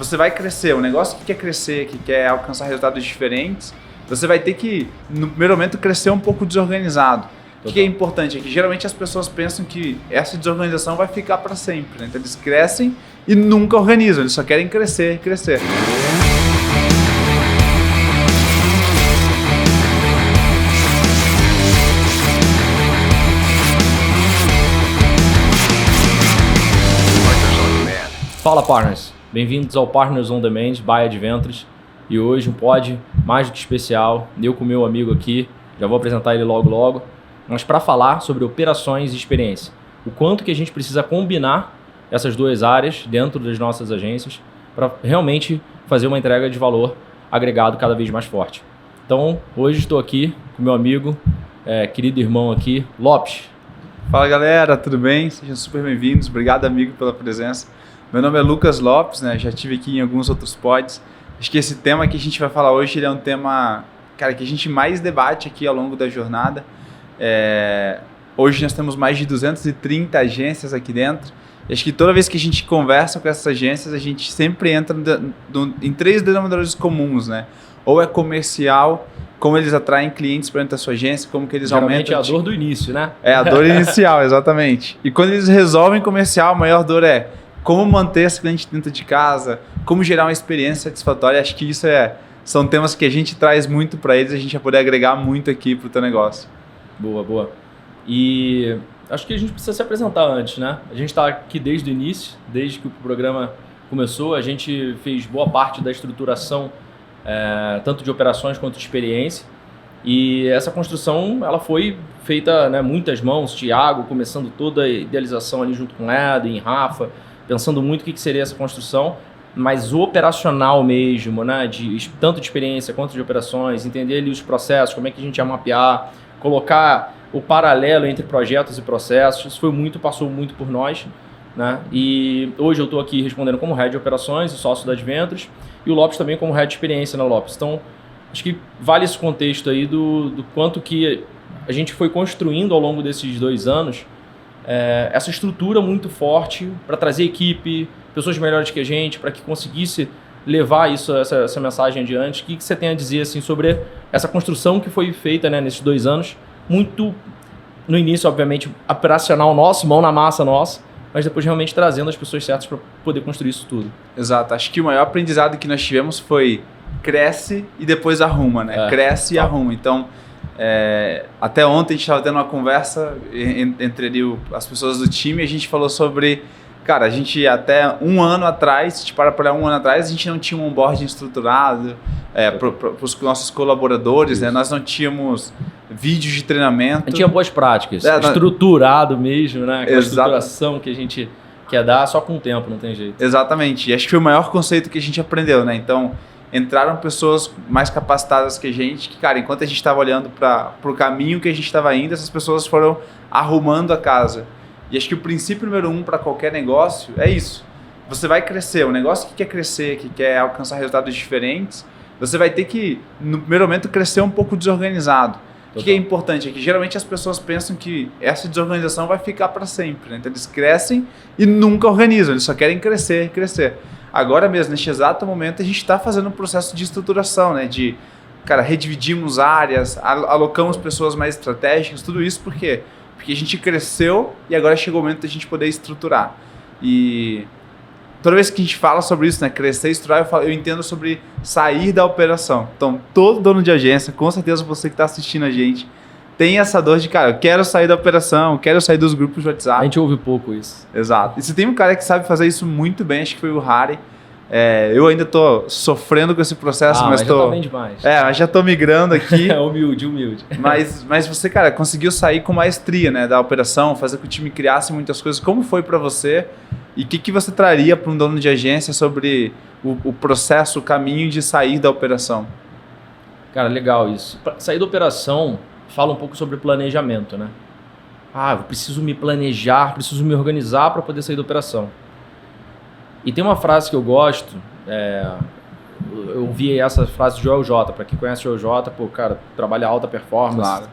você vai crescer. O negócio que quer crescer, que quer alcançar resultados diferentes, você vai ter que, no primeiro momento, crescer um pouco desorganizado. O que é importante é que geralmente as pessoas pensam que essa desorganização vai ficar para sempre, né? Então eles crescem e nunca organizam, eles só querem crescer, crescer. Fala, partners! Bem-vindos ao Partners on Demand by Adventures. E hoje um pod mais do que especial, eu com o meu amigo aqui, já vou apresentar ele logo, mas para falar sobre operações e experiência. O quanto que a gente precisa combinar essas duas áreas dentro das nossas agências para realmente fazer uma entrega de valor agregado cada vez mais forte. Então, hoje estou aqui com o meu amigo, querido irmão aqui, Lopes. Fala galera, tudo bem? Sejam super bem-vindos, obrigado amigo pela presença. Meu nome é Lucas Lopes, né? Já estive aqui em alguns outros pods. Acho que esse tema que a gente vai falar hoje ele é um tema, cara, que a gente mais debate aqui ao longo da jornada. Hoje nós temos mais de 230 agências aqui dentro. E acho que toda vez que a gente conversa com essas agências, a gente sempre entra em três denominadores comuns, né? Ou é comercial, como eles atraem clientes para dentro da sua agência, como que eles Geralmente aumentam... é a dor do início, né? É, a dor inicial, exatamente. E quando eles resolvem comercial, a maior dor é como manter esse cliente dentro de casa, como gerar uma experiência satisfatória. Acho que isso são temas que a gente traz muito para eles, a gente vai poder agregar muito aqui para o teu negócio. Boa. E acho que a gente precisa se apresentar antes, né? A gente está aqui desde o início, desde que o programa começou, a gente fez boa parte da estruturação, tanto de operações quanto de experiência. E essa construção, ela foi feita, né, muitas mãos, Thiago começando toda a idealização ali junto com Eden, Rafa, pensando muito o que seria essa construção, mas o operacional mesmo, né, tanto de experiência quanto de operações, entender ali os processos, como é que a gente ia mapear, colocar o paralelo entre projetos e processos, isso passou muito por nós, né? E hoje eu estou aqui respondendo como Head de Operações e sócio da Adventures, e o Lopes também como Head de Experiência, né, Lopes? Então, acho que vale esse contexto aí do quanto que a gente foi construindo ao longo desses 2 anos essa estrutura muito forte para trazer equipe, pessoas melhores que a gente, para que conseguisse levar essa mensagem adiante. O que você tem a dizer assim, sobre essa construção que foi feita, né, nesses 2 anos? Muito no início, obviamente, operacional nosso, mão na massa nossa, mas depois realmente trazendo as pessoas certas para poder construir isso tudo. Exato. Acho que o maior aprendizado que nós tivemos foi cresce e depois arruma, né? Cresce e arruma. Então, até ontem a gente estava tendo uma conversa entre ali as pessoas do time e a gente falou sobre, cara, a gente até 1 ano atrás, se a gente para olhar 1 ano atrás, a gente não tinha um onboarding estruturado para os nossos colaboradores, né? Nós não tínhamos vídeos de treinamento. A gente tinha boas práticas, estruturado mesmo, né? Aquela estruturação que a gente quer dar só com o tempo, não tem jeito. Exatamente, e acho que foi o maior conceito que a gente aprendeu, né? Então, entraram pessoas mais capacitadas que a gente, que, cara, enquanto a gente estava olhando para o caminho que a gente estava indo, essas pessoas foram arrumando a casa. E acho que o princípio número 1 para qualquer negócio é isso. Você vai crescer, o negócio que quer crescer, que quer alcançar resultados diferentes, você vai ter que, no primeiro momento, crescer um pouco desorganizado. O que é importante é que geralmente as pessoas pensam que essa desorganização vai ficar para sempre, né? Então eles crescem e nunca organizam, eles só querem crescer, crescer. Agora mesmo, neste exato momento, a gente está fazendo um processo de estruturação, né? Redividimos áreas, alocamos pessoas mais estratégicas, tudo isso por quê? Porque a gente cresceu e agora chegou o momento da gente poder estruturar. E toda vez que a gente fala sobre isso, né? Crescer e estruturar, eu entendo sobre sair da operação. Então, todo dono de agência, com certeza você que está assistindo a gente, tem essa dor de, cara, eu quero sair da operação, quero sair dos grupos de WhatsApp. A gente ouve pouco isso. Exato. E se tem um cara que sabe fazer isso muito bem, acho que foi o Harry. Eu ainda tô sofrendo com esse processo, mas já tá bem demais. Mas já tô migrando aqui. Humilde. Mas você, cara, conseguiu sair com maestria, né, da operação, fazer com que o time criasse muitas coisas. Como foi para você? E o que você traria para um dono de agência sobre o processo, o caminho de sair da operação? Cara, legal isso. Pra sair da operação, fala um pouco sobre planejamento, né? Eu preciso me planejar, preciso me organizar para poder sair da operação. E tem uma frase que eu gosto, eu vi essa frase do Joel J. Para quem conhece o Joel J, cara, trabalha alta performance. Claro.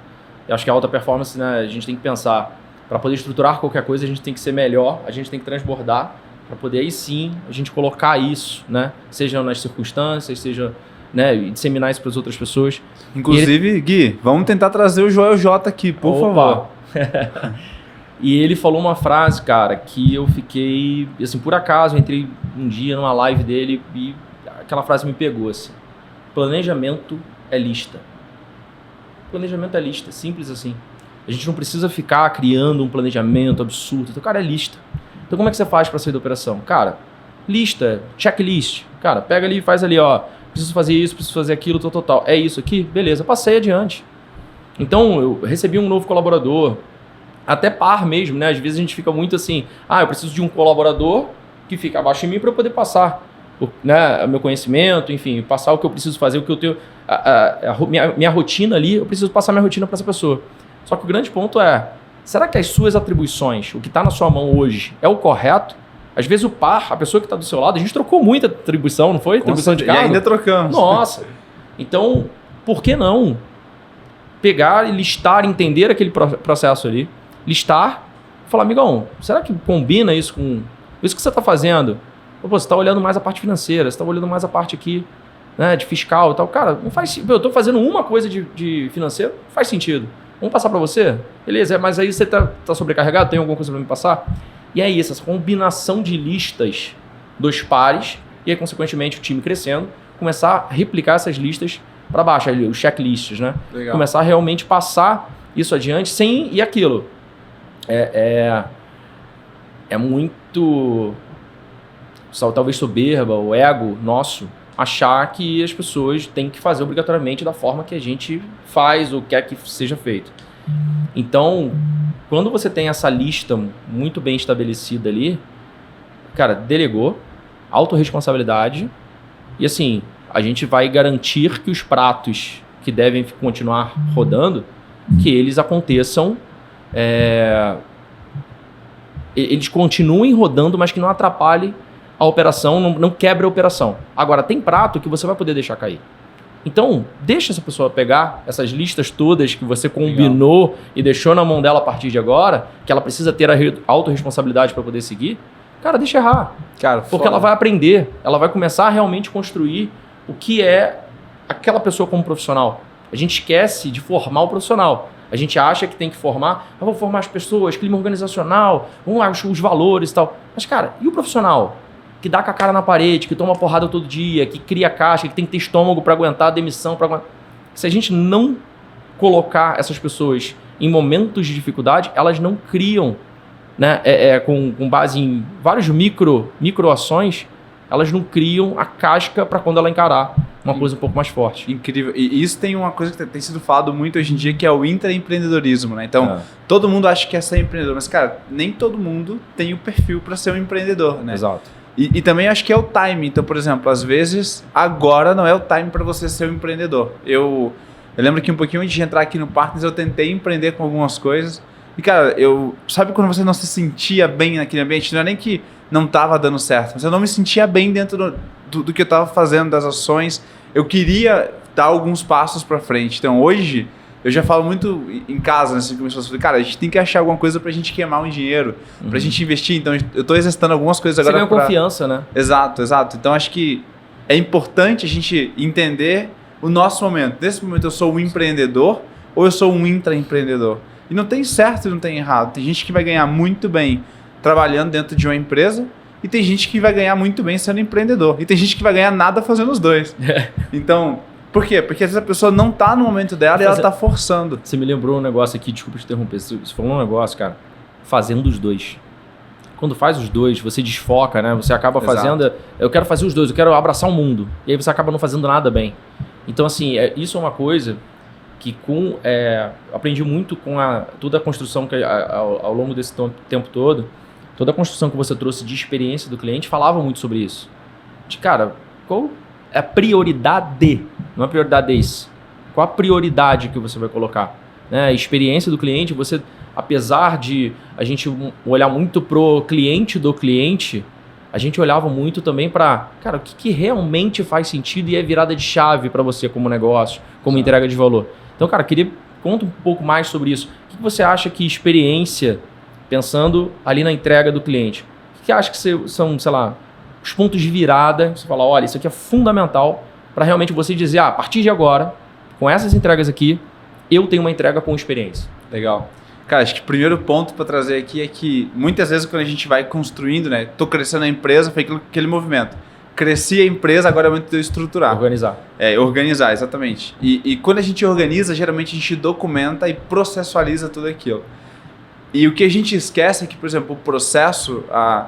Eu acho que a alta performance, né, a gente tem que pensar, para poder estruturar qualquer coisa, a gente tem que ser melhor, a gente tem que transbordar para poder aí sim a gente colocar isso, né? Seja nas circunstâncias, seja, né, e disseminar isso para as outras pessoas. Inclusive, Gui, vamos tentar trazer o Joel J aqui, por favor. E ele falou uma frase, cara, que eu fiquei, assim, por acaso, entrei um dia numa live dele e aquela frase me pegou, assim. Planejamento é lista. Planejamento é lista, simples assim. A gente não precisa ficar criando um planejamento absurdo. Então, cara, é lista. Então, como é que você faz para sair da operação? Cara, lista, checklist. Cara, pega ali e faz ali, ó. Preciso fazer isso, preciso fazer aquilo, tal. É isso aqui? Beleza, passei adiante. Então, eu recebi um novo colaborador, até par mesmo, né? Às vezes a gente fica muito assim, eu preciso de um colaborador que fica abaixo de mim para eu poder passar, né, o meu conhecimento, enfim, passar o que eu preciso fazer, o que eu tenho, minha rotina ali, eu preciso passar minha rotina para essa pessoa. Só que o grande ponto é, será que as suas atribuições, o que está na sua mão hoje, é o correto? Às vezes o par, a pessoa que está do seu lado, a gente trocou muita atribuição, não foi? Atribuição de cargo. E ainda trocamos. Nossa! Então, por que não pegar e listar, entender aquele processo ali, listar, falar, amigão, será que combina isso com isso que você está fazendo? Pô, você está olhando mais a parte financeira, você está olhando mais a parte aqui, né, de fiscal e tal. Cara, não faz sentido. Eu estou fazendo uma coisa de financeiro, não faz sentido. Vamos passar para você? Beleza, mas aí você tá sobrecarregado, tem alguma coisa para me passar? E é isso, essa combinação de listas dos pares e aí, consequentemente, o time crescendo, começar a replicar essas listas para baixo, ali, os checklists, né? Legal. Começar a realmente passar isso adiante sem... E aquilo, é muito, talvez soberba, o ego nosso, achar que as pessoas têm que fazer obrigatoriamente da forma que a gente faz ou quer que seja feito. Então, quando você tem essa lista muito bem estabelecida ali, cara, delegou, autorresponsabilidade, e assim, a gente vai garantir que os pratos que devem continuar rodando, que eles aconteçam, eles continuem rodando, mas que não atrapalhe a operação, não quebre a operação. Agora, tem prato que você vai poder deixar cair. Então, deixa essa pessoa pegar essas listas todas que você combinou. Legal. E deixou na mão dela a partir de agora, que ela precisa ter a autorresponsabilidade para poder seguir. Cara, deixa errar. Cara, porque ela vai aprender, ela vai começar a realmente construir o que é aquela pessoa como profissional. A gente esquece de formar o profissional. A gente acha que tem que formar, vou formar as pessoas, clima organizacional, os valores e tal. Mas, cara, e o profissional? Que dá com a cara na parede, que toma porrada todo dia, que cria caixa, que tem que ter estômago para aguentar a demissão. Se a gente não colocar essas pessoas em momentos de dificuldade, elas não criam, né, com base em vários microações, elas não criam a casca para quando ela encarar uma coisa um pouco mais forte. Incrível. E isso tem uma coisa que tem sido falado muito hoje em dia, que é o intraempreendedorismo, né? Então, todo mundo acha que é ser empreendedor, mas, cara, nem todo mundo tem o perfil para ser um empreendedor, né? Exato. E também acho que é o time. Então, por exemplo, às vezes, agora não é o time para você ser um empreendedor. Eu lembro que um pouquinho antes de entrar aqui no Partners, eu tentei empreender com algumas coisas. E, cara, sabe quando você não se sentia bem naquele ambiente? Não é nem que não estava dando certo, mas eu não me sentia bem dentro do que eu estava fazendo, das ações. Eu queria dar alguns passos para frente. Então, hoje, eu já falo muito em casa, assim, com as pessoas, cara, a gente tem que achar alguma coisa pra gente queimar um dinheiro, pra gente investir. Então, eu tô exercitando algumas coisas agora. Você ganha confiança, né? Exato. Então, acho que é importante a gente entender o nosso momento. Nesse momento, eu sou um empreendedor ou eu sou um intraempreendedor? E não tem certo e não tem errado. Tem gente que vai ganhar muito bem trabalhando dentro de uma empresa e tem gente que vai ganhar muito bem sendo empreendedor. E tem gente que vai ganhar nada fazendo os dois. Então... Por quê? Porque às vezes a pessoa não tá no momento dela e ela tá forçando. Você me lembrou um negócio aqui, desculpa te interromper. Você falou um negócio, cara, fazendo os dois. Quando faz os dois, você desfoca, né? Você acaba fazendo... Eu quero fazer os dois, eu quero abraçar o mundo. E aí você acaba não fazendo nada bem. Então, assim, isso é uma coisa que aprendi muito com toda a construção que ao longo desse tempo todo, toda a construção que você trouxe de experiência do cliente falava muito sobre isso. De, cara, qual é a prioridade? Não é prioridade isso. Qual a prioridade que você vai colocar? Né? A experiência do cliente, você, apesar de a gente olhar muito pro cliente do cliente, a gente olhava muito também para, cara, o que realmente faz sentido e é virada de chave para você como negócio, como entrega de valor. Então, cara, conta um pouco mais sobre isso. O que você acha que experiência, pensando ali na entrega do cliente, o que acha que são, sei lá, os pontos de virada? Você fala, olha, isso aqui é fundamental para realmente você dizer, a partir de agora, com essas entregas aqui, eu tenho uma entrega com experiência. Legal. Cara, acho que o primeiro ponto para trazer aqui é que muitas vezes quando a gente vai construindo, né? Tô crescendo a empresa, foi aquele movimento. Cresci a empresa, agora é o momento de eu estruturar. Organizar, exatamente. E quando a gente organiza, geralmente a gente documenta e processualiza tudo aquilo. E o que a gente esquece é que, por exemplo, o processo,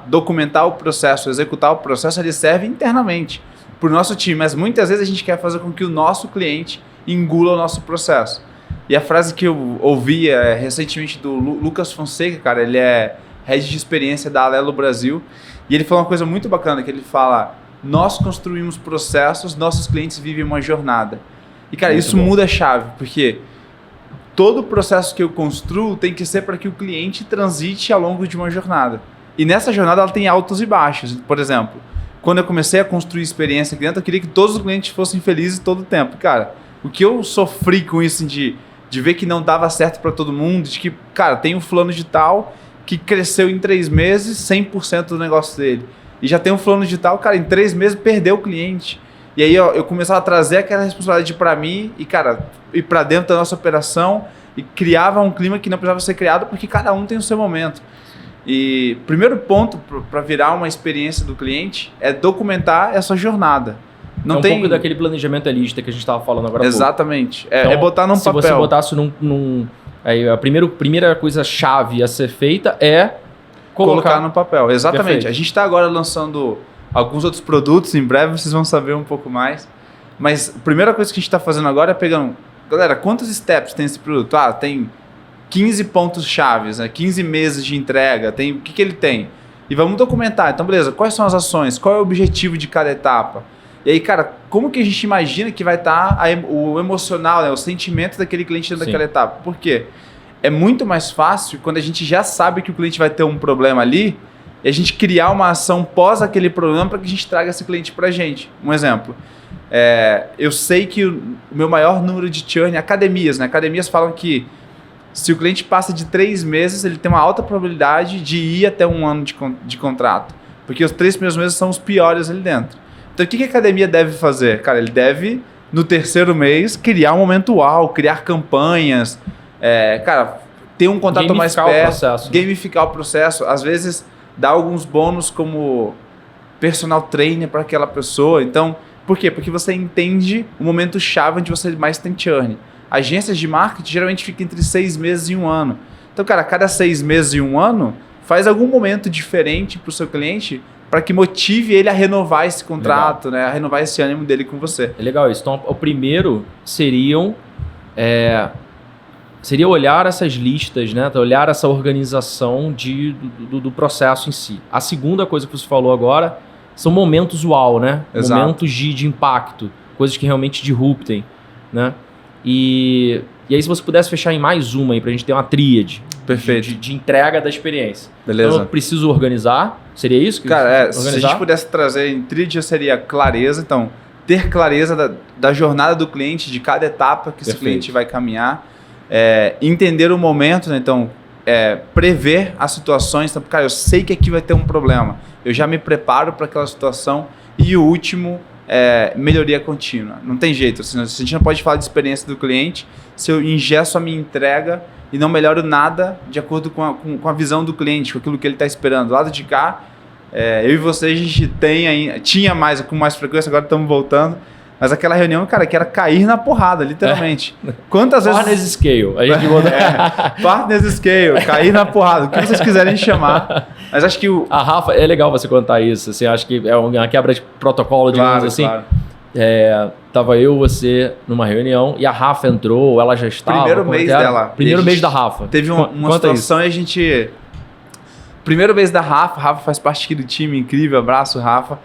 documentar o processo, executar o processo, ele serve internamente para o nosso time. Mas muitas vezes a gente quer fazer com que o nosso cliente engula o nosso processo. E a frase que eu ouvi recentemente do Lucas Fonseca, cara, ele é head de experiência da Alelo Brasil. E ele falou uma coisa muito bacana, que ele fala, nós construímos processos, nossos clientes vivem uma jornada. E, cara, muito isso bom. Muda a chave, porque todo o processo que eu construo tem que ser para que o cliente transite ao longo de uma jornada. E nessa jornada ela tem altos e baixos. Por exemplo, quando eu comecei a construir experiência aqui dentro, eu queria que todos os clientes fossem felizes todo o tempo. Cara, o que eu sofri com isso de ver que não dava certo para todo mundo, de que, cara, tem um fulano de tal que cresceu em 3 meses 100% do negócio dele. E já tem um fulano de tal, cara, em 3 meses perdeu o cliente. E aí eu começava a trazer aquela responsabilidade para mim e, cara, ir para dentro da nossa operação e criava um clima que não precisava ser criado porque cada um tem o seu momento. E primeiro ponto para virar uma experiência do cliente é documentar essa jornada. Não tem... pouco daquele planejamento lista que a gente estava falando agora há pouco. Exatamente. É botar num papel. Se você botasse aí a primeira coisa chave a ser feita é colocar no papel. Exatamente. Perfeito. A gente está agora lançando alguns outros produtos, em breve vocês vão saber um pouco mais. Mas a primeira coisa que a gente está fazendo agora é pegando... Galera, quantos steps tem esse produto? Tem 15 pontos chaves, né? 15 meses de entrega. O que ele tem? E vamos documentar. Então, beleza, quais são as ações? Qual é o objetivo de cada etapa? E aí, cara, como que a gente imagina que vai estar o emocional, né? O sentimento daquele cliente dentro daquela etapa? Por quê? É muito mais fácil quando a gente já sabe que o cliente vai ter um problema ali e a gente criar uma ação pós aquele problema para que a gente traga esse cliente para a gente. Um exemplo. Eu sei que o meu maior número de churn é academias, né? Academias falam que se o cliente passa de 3 meses, ele tem uma alta probabilidade de ir até 1 ano de contrato. Porque os 3 primeiros meses são os piores ali dentro. Então, o que a academia deve fazer? Cara, ele deve, no 3º mês, criar um momento uau, criar campanhas, cara, ter um contato mais perto, gamificar o processo. Às vezes, dar alguns bônus como personal trainer para aquela pessoa. Então, por quê? Porque você entende o momento chave onde você mais tem churn. Agências de marketing geralmente ficam entre 6 meses e 1 ano. Então, cara, a cada 6 meses e 1 ano, faz algum momento diferente para o seu cliente para que motive ele a renovar esse contrato, né? A renovar esse ânimo dele com você. É legal isso. Então, o primeiro seria olhar essas listas, né? Olhar essa organização do processo em si. A segunda coisa que você falou agora são momentos uau, né? Exato. Momentos de impacto, coisas que realmente disruptem, né? E aí, se você pudesse fechar em mais uma aí, pra gente ter uma tríade. Perfeito. De entrega da experiência. Beleza. Então, eu preciso organizar. Seria isso? Cara, se a gente pudesse trazer em tríade, seria clareza. Então, ter clareza da jornada do cliente, de cada etapa que esse cliente vai caminhar. Entender o momento, né? Então, prever as situações. Então, cara, eu sei que aqui vai ter um problema. Eu já me preparo para aquela situação. E o último... melhoria contínua. Não tem jeito. A gente não pode falar de experiência do cliente se eu ingesto a minha entrega e não melhoro nada de acordo com a visão do cliente, com aquilo que ele está esperando. Do lado de cá, eu e você, a gente tinha com mais frequência, agora estamos voltando. Mas aquela reunião, cara, que era cair na porrada, literalmente. Quantas vezes... Partners Scale. A gente Partners Scale, cair na porrada. O que vocês quiserem chamar. Mas acho que A Rafa, é legal você contar isso. Assim, acho que é uma quebra de protocolo, digamos assim. Claro. Tava eu, você, numa reunião, e a Rafa entrou, ela já estava... Primeiro mês dela. Primeiro mês da Rafa. Teve uma situação e a gente... Primeiro mês da Rafa faz parte aqui do time, incrível, abraço, Rafa.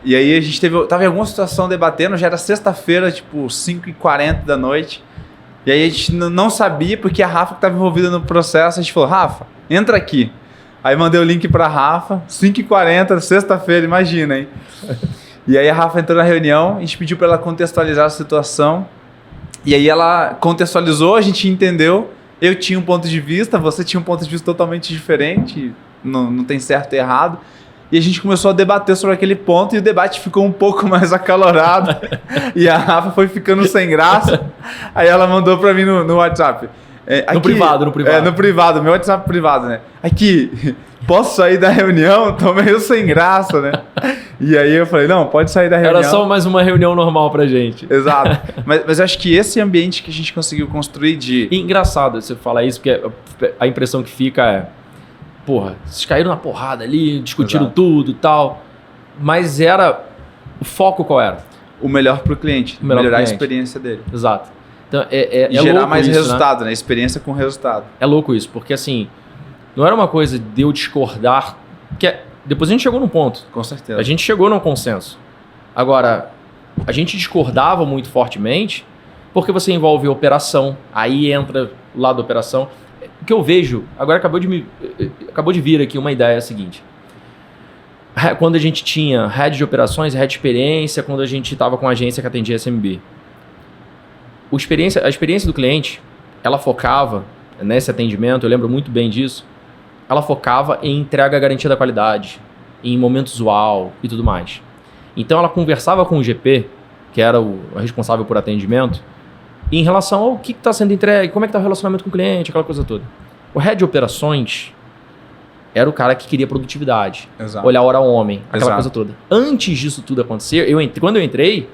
E aí a gente tava em alguma situação debatendo, já era sexta-feira, tipo 5h40 da noite. E aí a gente não sabia, porque a Rafa que estava envolvida no processo, a gente falou, Rafa, entra aqui. Aí mandei o link pra Rafa, 5h40, sexta-feira, imagina, hein? E aí a Rafa entrou na reunião, a gente pediu para ela contextualizar a situação. E aí ela contextualizou, a gente entendeu. Eu tinha um ponto de vista, você tinha um ponto de vista totalmente diferente. não tem certo e errado. E a gente começou a debater sobre aquele ponto e o debate ficou um pouco mais acalorado. E a Rafa foi ficando sem graça. Aí ela mandou pra mim no WhatsApp. Aqui, no privado. No privado, meu WhatsApp privado, né? Aqui, posso sair da reunião? Tô meio sem graça, né? E aí eu falei, não, pode sair da reunião. Era só mais uma reunião normal pra gente. Exato. Mas eu acho que esse ambiente que a gente conseguiu construir de... E engraçado você falar isso, porque a impressão que fica é... Porra, vocês caíram na porrada ali, discutiram Exato. tudo e tal. Mas era... O foco qual era? O melhor pro cliente. Melhorar a experiência dele. Exato. Então, e gerar mais isso, resultado, né? Experiência com resultado. É louco isso, porque assim... Não era uma coisa de eu discordar... Porque depois a gente chegou num ponto. Com certeza. A gente chegou num consenso. Agora, a gente discordava muito fortemente porque você envolve operação. Aí entra o lado da operação... O que eu vejo, agora acabou de vir aqui uma ideia seguinte. Quando a gente tinha head de operações, head de experiência, quando a gente estava com a agência que atendia SMB. A experiência do cliente, ela focava, nesse atendimento, eu lembro muito bem disso, ela focava em entrega garantia da qualidade, em momento usual e tudo mais. Então ela conversava com o GP, que era o responsável por atendimento, em relação ao que está sendo entregue, como é que está o relacionamento com o cliente, aquela coisa toda. O head de operações era o cara que queria produtividade, Exato. olhar hora homem, aquela Exato. coisa toda. Antes disso tudo acontecer, quando eu entrei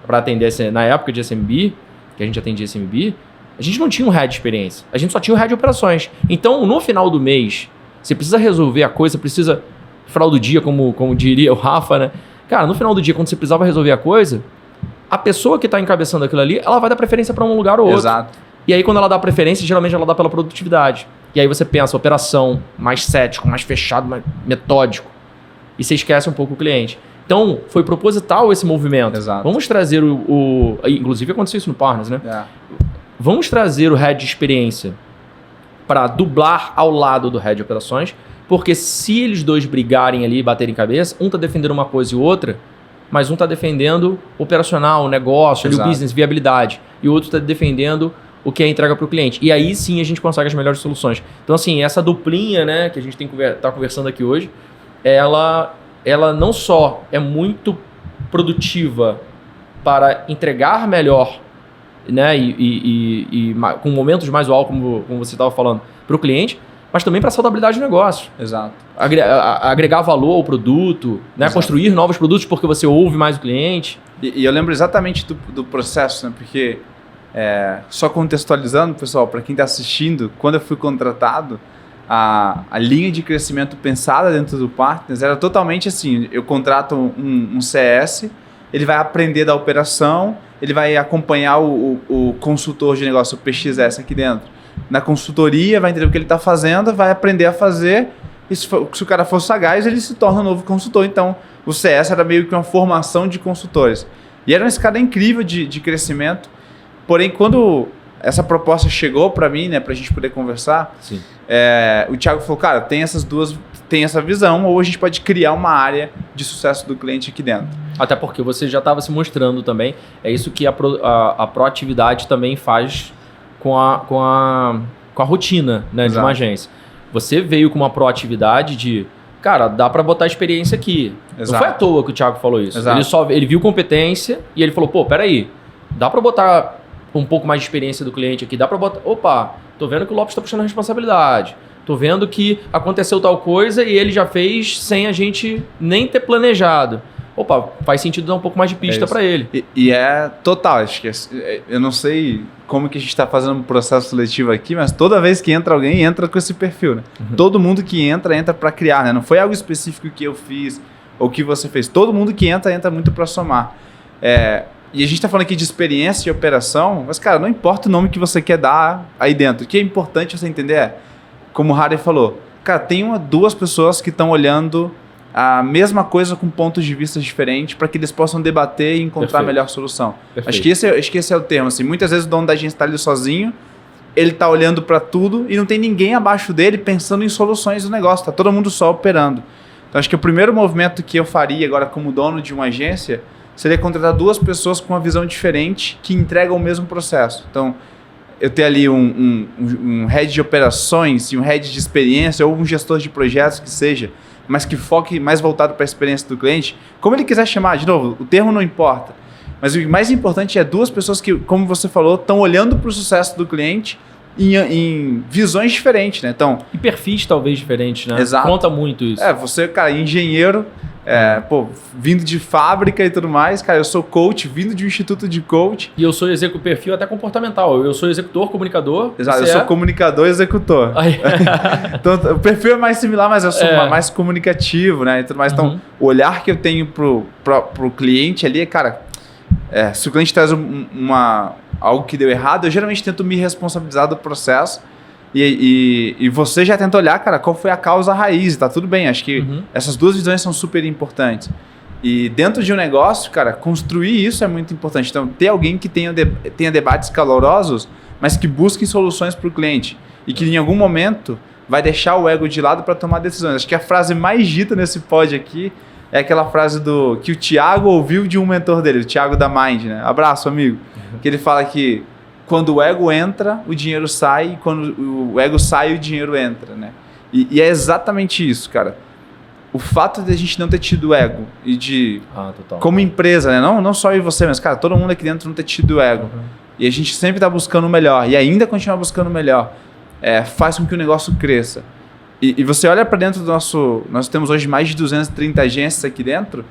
para atender, na época de SMB, que a gente atendia SMB, a gente não tinha um head de experiência, a gente só tinha o head de operações. Então, no final do mês, você precisa resolver a coisa, final do dia, como diria o Rafa, né? Cara, no final do dia, quando você precisava resolver a coisa, a pessoa que está encabeçando aquilo ali, ela vai dar preferência para um lugar ou outro. Exato. E aí, quando ela dá preferência, geralmente ela dá pela produtividade. E aí você pensa, operação, mais cético, mais fechado, mais metódico. E você esquece um pouco o cliente. Então, foi proposital esse movimento. Exato. Vamos trazer inclusive aconteceu isso no Partners, né? É. Vamos trazer o head de experiência para dublar ao lado do head de operações, porque se eles dois brigarem ali e baterem cabeça, um está defendendo uma coisa e outra, mas um está defendendo o operacional, o negócio, ali, o business, viabilidade, e o outro está defendendo o que é a entrega para o cliente. E aí sim a gente consegue as melhores soluções. Então assim, essa duplinha, né, que a gente está conversando aqui hoje, ela não só é muito produtiva para entregar melhor, né, e com momentos mais altos, como você estava falando, para o cliente, mas também para a saudabilidade do negócio. Exato. Agregar valor ao produto, né, construir novos produtos porque você ouve mais o cliente. E eu lembro exatamente do processo, né, porque só contextualizando, pessoal, para quem está assistindo, quando eu fui contratado, a linha de crescimento pensada dentro do Partners era totalmente assim, eu contrato um CS, ele vai aprender da operação, ele vai acompanhar o consultor de negócio, o PXS aqui dentro. Na consultoria, vai entender o que ele está fazendo, vai aprender a fazer, e se o cara for sagaz, ele se torna um novo consultor. Então, o CS era meio que uma formação de consultores. E era uma escada incrível de crescimento. Porém, quando essa proposta chegou para mim, né, para a gente poder conversar, o Thiago falou, cara, tem essa visão, ou a gente pode criar uma área de sucesso do cliente aqui dentro. Até porque você já estava se mostrando também, é isso que a proatividade também faz com a rotina, né, de uma agência. Você veio com uma proatividade de, cara, dá para botar experiência aqui. Exato. Não foi à toa que o Thiago falou isso. Ele viu competência e ele falou, pô, peraí, dá para botar um pouco mais de experiência do cliente aqui, dá para botar, opa, tô vendo que o Lopes está puxando a responsabilidade, tô vendo que aconteceu tal coisa e ele já fez sem a gente nem ter planejado. Opa, faz sentido dar um pouco mais de pista para ele. E é total, acho que eu não sei como que a gente está fazendo um processo seletivo aqui, mas toda vez que entra alguém, entra com esse perfil, né? Uhum. Todo mundo que entra para criar, né? Não foi algo específico que eu fiz ou que você fez. Todo mundo que entra muito para somar. E a gente está falando aqui de experiência e operação, mas, cara, não importa o nome que você quer dar aí dentro. O que é importante você entender como o Harry falou, cara, tem duas pessoas que estão olhando a mesma coisa com pontos de vista diferentes para que eles possam debater e encontrar a melhor solução. Acho que esse é o termo. Assim, muitas vezes o dono da agência está ali sozinho, ele está olhando para tudo e não tem ninguém abaixo dele pensando em soluções do negócio. Está todo mundo só operando. Então, acho que o primeiro movimento que eu faria agora como dono de uma agência seria contratar duas pessoas com uma visão diferente que entregam o mesmo processo. Então, eu ter ali um head de operações e um head de experiência ou um gestor de projetos que seja, mas que foque mais voltado para a experiência do cliente, como ele quiser chamar, de novo, o termo não importa. Mas o mais importante é duas pessoas que, como você falou, estão olhando para o sucesso do cliente em visões diferentes, né? Então, e perfis talvez diferentes, né? Exato. Conta muito isso. Você, cara, engenheiro, vindo de fábrica e tudo mais, cara, eu sou coach, vindo de um instituto de coach. E eu sou perfil até comportamental. Eu sou executor, comunicador. Exato, eu sou comunicador e executor. Então, o perfil é mais similar, mas eu sou mais comunicativo, né? E tudo mais. Então, o olhar que eu tenho pro cliente ali é, cara, se o cliente traz algo que deu errado, eu geralmente tento me responsabilizar do processo e você já tenta olhar, cara, qual foi a causa raiz, tá tudo bem, acho que essas duas visões são super importantes. E dentro de um negócio, cara, construir isso é muito importante. Então, ter alguém que tenha debates calorosos, mas que busquem soluções para o cliente e que em algum momento vai deixar o ego de lado para tomar decisões. Acho que a frase mais dita nesse pod aqui é aquela frase que o Thiago ouviu de um mentor dele, o Thiago da Mind, né? Abraço, amigo. Que ele fala que quando o ego entra, o dinheiro sai, e quando o ego sai, o dinheiro entra, né? E é exatamente isso, cara. O fato de a gente não ter tido ego e de... como empresa, né? Não só eu e você, mas, cara, todo mundo aqui dentro não ter tido ego. E a gente sempre tá buscando o melhor e ainda continuar buscando o melhor. Faz com que o negócio cresça. E você olha para dentro do nosso... Nós temos hoje mais de 230 agências aqui dentro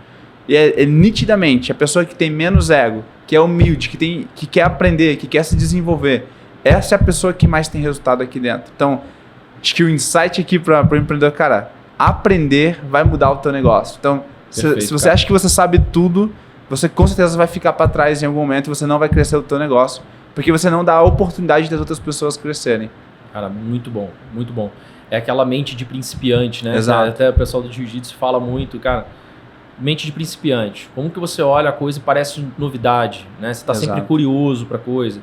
e é nitidamente a pessoa que tem menos ego, que é humilde, que quer aprender, que quer se desenvolver. Essa é a pessoa que mais tem resultado aqui dentro. Então, acho que o insight aqui para o empreendedor, cara, aprender vai mudar o teu negócio. Então, se você acha que você sabe tudo, você com certeza vai ficar para trás em algum momento e você não vai crescer o teu negócio, porque você não dá a oportunidade das outras pessoas crescerem. Cara, muito bom, muito bom. É aquela mente de principiante, né? Exato. Até o pessoal do jiu-jitsu fala muito, cara, mente de principiante. Como que você olha a coisa e parece novidade, né? Você está sempre curioso para a coisa.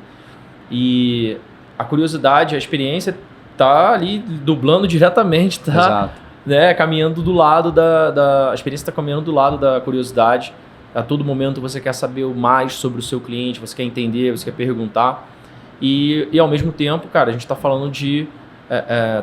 E a curiosidade, a experiência tá ali dublando diretamente, tá? Exato. Né? Caminhando do lado a experiência está caminhando do lado da curiosidade. A todo momento você quer saber mais sobre o seu cliente, você quer entender, você quer perguntar. E ao mesmo tempo, cara, a gente está falando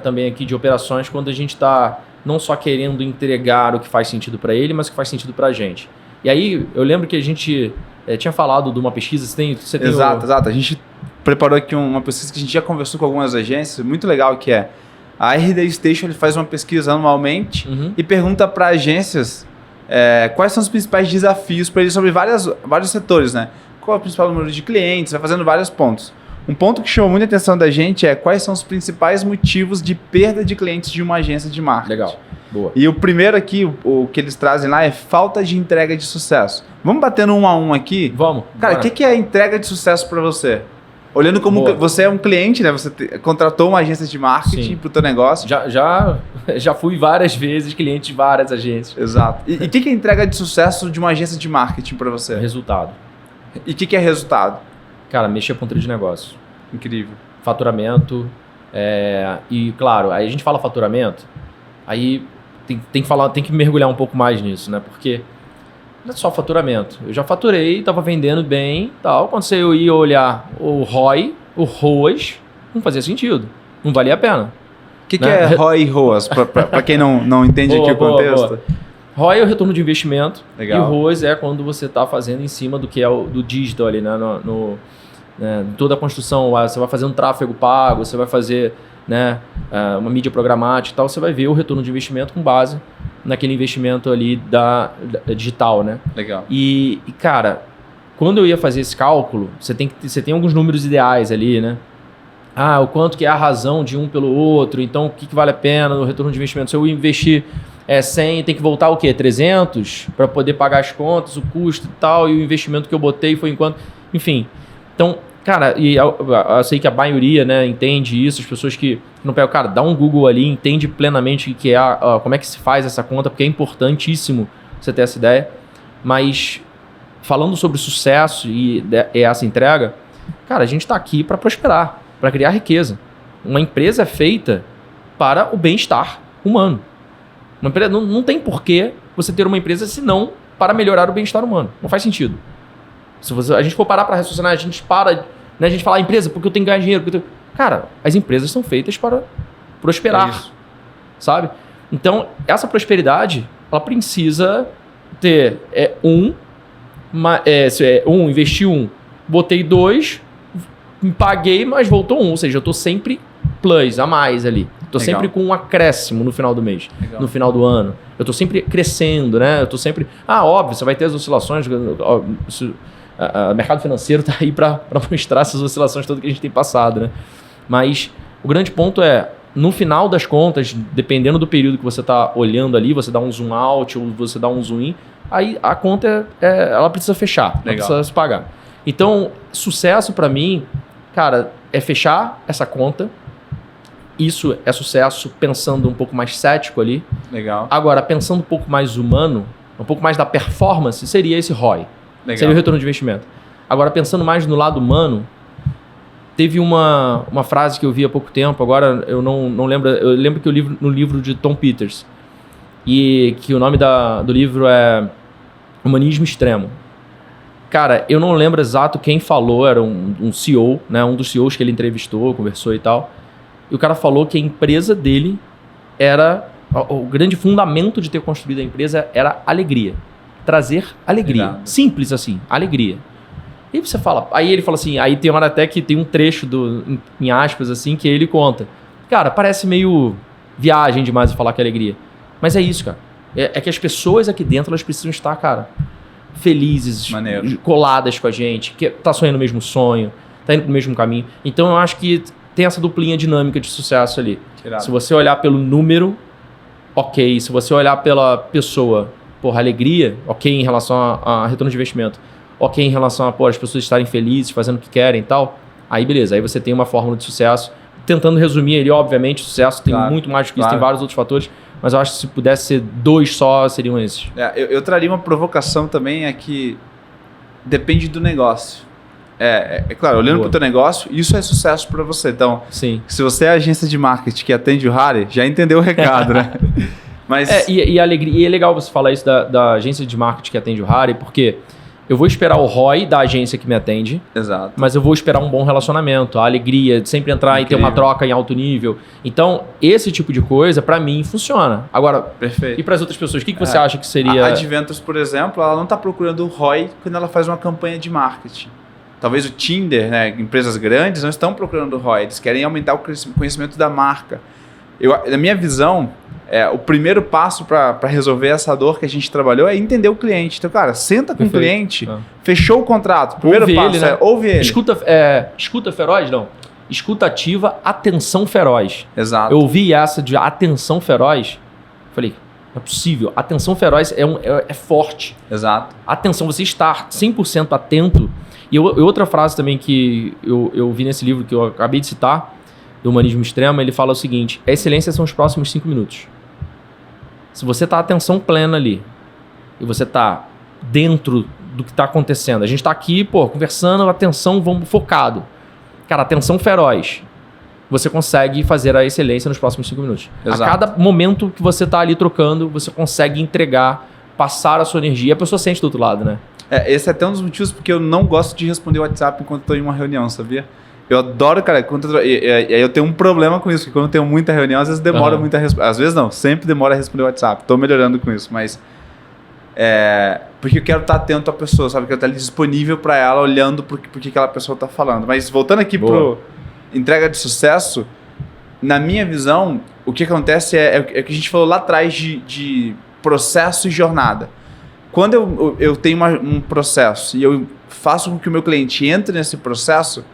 também aqui de operações quando a gente está não só querendo entregar o que faz sentido para ele, mas o que faz sentido para a gente. E aí, eu lembro que a gente tinha falado de uma pesquisa, você tem Exato. A gente preparou aqui uma pesquisa que a gente já conversou com algumas agências, muito legal, que é a RD Station, ele faz uma pesquisa anualmente e pergunta para agências quais são os principais desafios para eles sobre vários setores, né? Qual é o principal número de clientes, vai fazendo vários pontos. Um ponto que chamou muita atenção da gente é quais são os principais motivos de perda de clientes de uma agência de marketing. Legal, boa. E o primeiro aqui, o que eles trazem lá é falta de entrega de sucesso. Vamos bater no 1 a 1 aqui? Vamos. Cara, o que é entrega de sucesso para você? Olhando como você é um cliente, né? Você contratou uma agência de marketing para o teu negócio. Já fui várias vezes cliente de várias agências. Exato. E o que é entrega de sucesso de uma agência de marketing para você? Resultado. E o que é resultado? Cara, mexer com trilha de negócio. Incrível. Faturamento. E, claro, aí a gente fala faturamento, aí tem que mergulhar um pouco mais nisso, né? Porque não é só faturamento. Eu já faturei, estava vendendo bem, tal. Quando eu ia olhar o ROI, o ROAS, não fazia sentido. Não valia a pena. O que é ROI e ROAS? Para quem não entende aqui o contexto. Boa. ROI é o retorno de investimento. Legal. E o ROAS é quando você está fazendo em cima do que é do digital ali, né? Toda a construção, você vai fazer um tráfego pago, você vai fazer uma mídia programática e tal, você vai ver o retorno de investimento com base naquele investimento ali da digital, né? Legal. E, cara, quando eu ia fazer esse cálculo, você tem alguns números ideais ali, né? O quanto que é a razão de um pelo outro, então o que vale a pena no retorno de investimento? Se eu investir 100, tem que voltar o quê? 300 para poder pagar as contas, o custo e tal, e o investimento que eu botei foi enquanto... Enfim, então... Cara, e eu sei que a maioria, né, entende isso, as pessoas que não pegam, cara, dá um Google ali, entende plenamente que como é que se faz essa conta, porque é importantíssimo você ter essa ideia. Mas falando sobre sucesso e essa entrega, cara, a gente está aqui para prosperar, para criar riqueza. Uma empresa é feita para o bem-estar humano. Uma empresa, não tem porquê você ter uma empresa senão para melhorar o bem-estar humano. Não faz sentido. Se a gente for parar para raciocinar, a gente para Né? A gente fala, empresa, porque eu tenho que ganhar dinheiro. Cara, as empresas são feitas para prosperar, sabe? Então, essa prosperidade, ela precisa ter investi 1, botei 2, paguei, mas voltou 1. Ou seja, eu estou sempre plus, a mais ali. Estou sempre com um acréscimo no final do mês, no final do ano. Eu estou sempre crescendo, né? Eu estou sempre... óbvio, você vai ter as oscilações. O mercado financeiro está aí para mostrar essas oscilações todas que a gente tem passado, né? Mas o grande ponto é, no final das contas, dependendo do período que você está olhando ali, você dá um zoom out ou você dá um zoom in, aí a conta ela precisa fechar, ela precisa se pagar. Então, sucesso para mim, cara, é fechar essa conta. Isso é sucesso pensando um pouco mais cético ali. Legal. Agora, pensando um pouco mais humano, um pouco mais da performance, seria esse ROI. Legal. Seria o retorno de investimento. Agora, pensando mais no lado humano, teve uma frase que eu vi há pouco tempo, agora eu não lembro, eu lembro que eu li no livro de Tom Peters, e que o nome do livro é Humanismo Extremo. Cara, eu não lembro exato quem falou, era um CEO, né, um dos CEOs que ele entrevistou, conversou e tal. E o cara falou que a empresa dele o grande fundamento de ter construído a empresa era alegria. Trazer alegria. Exato. Simples assim, alegria. E aí você fala, aí ele fala assim, aí tem hora até que tem um trecho em aspas assim, que ele conta. Cara, parece meio viagem demais falar que é alegria. Mas é isso, cara. É que as pessoas aqui dentro, elas precisam estar, cara, felizes, coladas com a gente, que tá sonhando o mesmo sonho, tá indo pro mesmo caminho. Então eu acho que tem essa duplinha dinâmica de sucesso ali. Tirado. Se você olhar pelo número, ok. Se você olhar pela pessoa, alegria, ok em relação a retorno de investimento, ok em relação a as pessoas estarem felizes, fazendo o que querem e tal, aí beleza, aí você tem uma fórmula de sucesso. Tentando resumir ele, obviamente, sucesso tem muito mais do que isso, tem vários outros fatores, mas eu acho que se pudesse ser 2 só, seriam esses. Eu traria uma provocação também, que depende do negócio. Claro, olhando para o teu negócio, isso é sucesso para você. Então, sim. Se você é agência de marketing que atende o Harry, já entendeu o recado, né? Mas... E é legal você falar isso da agência de marketing que atende o Harry, porque eu vou esperar o ROI da agência que me atende, exato, mas eu vou esperar um bom relacionamento, a alegria de sempre entrar e ter uma troca em alto nível. Então, esse tipo de coisa, para mim, funciona. Agora, perfeito. E para as outras pessoas, o que você acha que seria... A Adventus, por exemplo, ela não está procurando o ROI quando ela faz uma campanha de marketing. Talvez o Tinder, né, empresas grandes, não estão procurando o ROI, eles querem aumentar o conhecimento da marca. Na minha visão, o primeiro passo para resolver essa dor que a gente trabalhou é entender o cliente. Então, cara, senta com o cliente, fechou o contrato, primeiro ouve passo ele, né? ouve ele. Escuta feroz, não. Escuta ativa, atenção feroz. Exato. Eu ouvi essa de atenção feroz, falei, não é possível. Atenção feroz é forte. Exato. Atenção, você estar 100% atento. E outra frase também que eu vi nesse livro que eu acabei de citar, do Humanismo Extremo, ele fala o seguinte: a excelência são os próximos 5 minutos. Se você está atenção plena ali, e você está dentro do que está acontecendo, a gente está aqui, conversando, atenção, vamos focado. Cara, atenção feroz. Você consegue fazer a excelência nos próximos 5 minutos. Exato. A cada momento que você está ali trocando, você consegue entregar, passar a sua energia. A pessoa sente do outro lado, né? Esse é até um dos motivos porque eu não gosto de responder o WhatsApp enquanto estou em uma reunião, sabia? Eu adoro, cara, eu tenho um problema com isso, porque quando eu tenho muita reunião, às vezes demora muito a responder. Às vezes não, sempre demora a responder o WhatsApp. Estou melhorando com isso, mas... porque eu quero estar atento à pessoa, sabe? Eu quero estar ali disponível para ela, olhando por que aquela pessoa está falando. Mas voltando aqui para entrega de sucesso, na minha visão, o que acontece é o que a gente falou lá atrás de processo e jornada. Quando eu tenho um processo e eu faço com que o meu cliente entre nesse processo,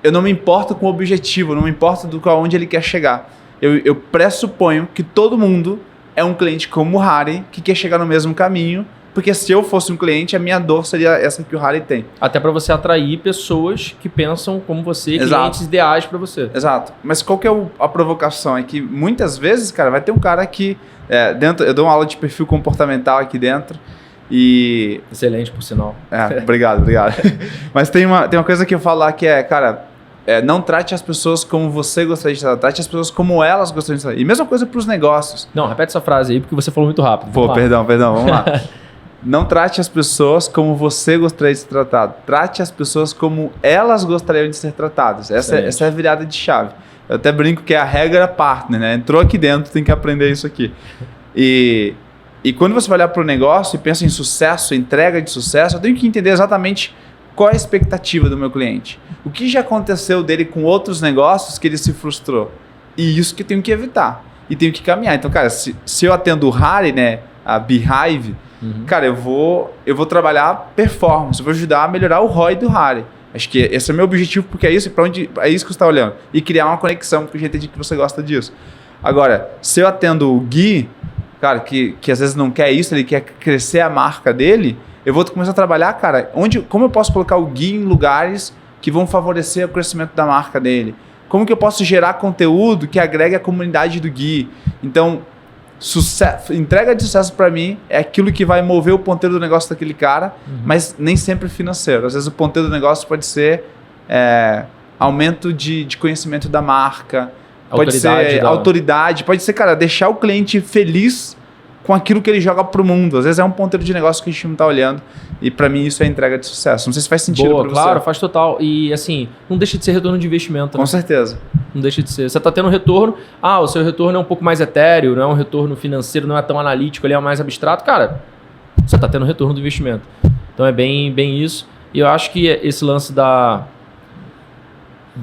eu não me importo com o objetivo, não me importo do aonde ele quer chegar. Eu pressuponho que todo mundo é um cliente como o Harry, que quer chegar no mesmo caminho, porque se eu fosse um cliente, a minha dor seria essa que o Harry tem. Até para você atrair pessoas que pensam como você, exato, clientes ideais para você. Exato. Mas qual que é a provocação? É que muitas vezes, cara, vai ter um cara que... eu dou uma aula de perfil comportamental aqui dentro, e... Excelente, por sinal. Obrigado. Mas tem uma coisa que eu falo lá que cara, não trate as pessoas como você gostaria de tratar, trate as pessoas como elas gostariam de tratar. E mesma coisa para os negócios. Não, repete essa frase aí, porque você falou muito rápido. Perdão, vamos lá. Não trate as pessoas como você gostaria de ser tratado. Trate as pessoas como elas gostariam de ser tratadas. Essa é a virada de chave. Eu até brinco que é a regra partner, né? Entrou aqui dentro, tem que aprender isso aqui. E quando você vai olhar para o negócio e pensa em sucesso, entrega de sucesso, eu tenho que entender exatamente qual é a expectativa do meu cliente. O que já aconteceu dele com outros negócios que ele se frustrou. E isso que eu tenho que evitar. E tenho que caminhar. Então, cara, se eu atendo o Harry, né? A Beehive, cara, eu vou trabalhar performance, eu vou ajudar a melhorar o ROI do Harry. Acho que esse é o meu objetivo, porque é isso, é isso que você está olhando. E criar uma conexão, porque eu já entendi que você gosta disso. Agora, se eu atendo o Gui, cara, que às vezes não quer isso, ele quer crescer a marca dele, eu vou começar a trabalhar, cara, como eu posso colocar o Gui em lugares que vão favorecer o crescimento da marca dele? Como que eu posso gerar conteúdo que agregue a comunidade do Gui? Então, entrega de sucesso para mim é aquilo que vai mover o ponteiro do negócio daquele cara, mas nem sempre financeiro. Às vezes o ponteiro do negócio pode ser aumento de conhecimento da marca, pode ser autoridade, pode ser, cara, deixar o cliente feliz com aquilo que ele joga pro mundo. Às vezes é um ponteiro de negócio que a gente não tá olhando e para mim isso é entrega de sucesso. Não sei se faz sentido para você. Claro, faz total. E assim, não deixa de ser retorno de investimento, né? Com certeza. Não deixa de ser. Você está tendo retorno, o seu retorno é um pouco mais etéreo, não é um retorno financeiro, não é tão analítico, ele é mais abstrato. Cara, você está tendo retorno do investimento. Então é bem isso. E eu acho que esse lance da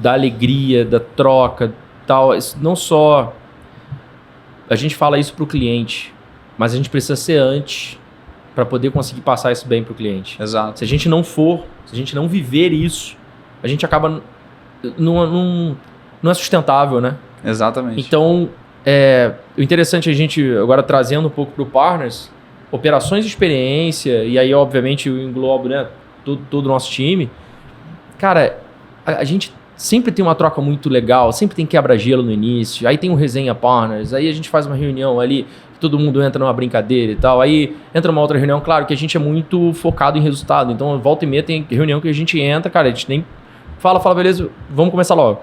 alegria, da troca, tal, não só a gente fala isso para o cliente, mas a gente precisa ser antes para poder conseguir passar isso bem para o cliente. Exato. Se a gente não viver isso, a gente acaba não é sustentável, né? Exatamente. Então, o interessante é a gente, agora trazendo um pouco para o Partners, operações de experiência, e aí, obviamente, eu englobo, né, todo o nosso time. Cara, a gente sempre tem uma troca muito legal, sempre tem quebra-gelo no início, aí tem um resenha Partners, aí a gente faz uma reunião ali, todo mundo entra numa brincadeira e tal, aí entra uma outra reunião, claro que a gente é muito focado em resultado, então volta e meia tem reunião que a gente entra, cara, a gente nem fala, beleza, vamos começar logo.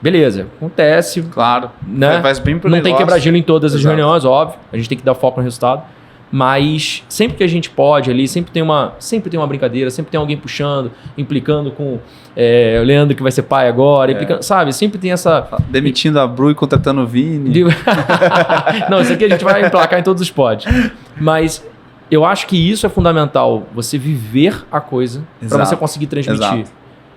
Beleza, acontece. Claro, né? Faz bem pro Não negócio. tem quebra-gelo em todas as Exato. reuniões, óbvio, a gente tem que dar foco no resultado, mas sempre que a gente pode ali, sempre tem uma brincadeira, sempre tem alguém puxando, implicando com o Leandro que vai ser pai agora, implicando, sabe? Sempre tem essa... Demitindo a Bru e contratando o Vini. Não, isso aqui a gente vai emplacar em todos os pods. Mas eu acho que isso é fundamental, você viver a coisa para você conseguir transmitir. Exato.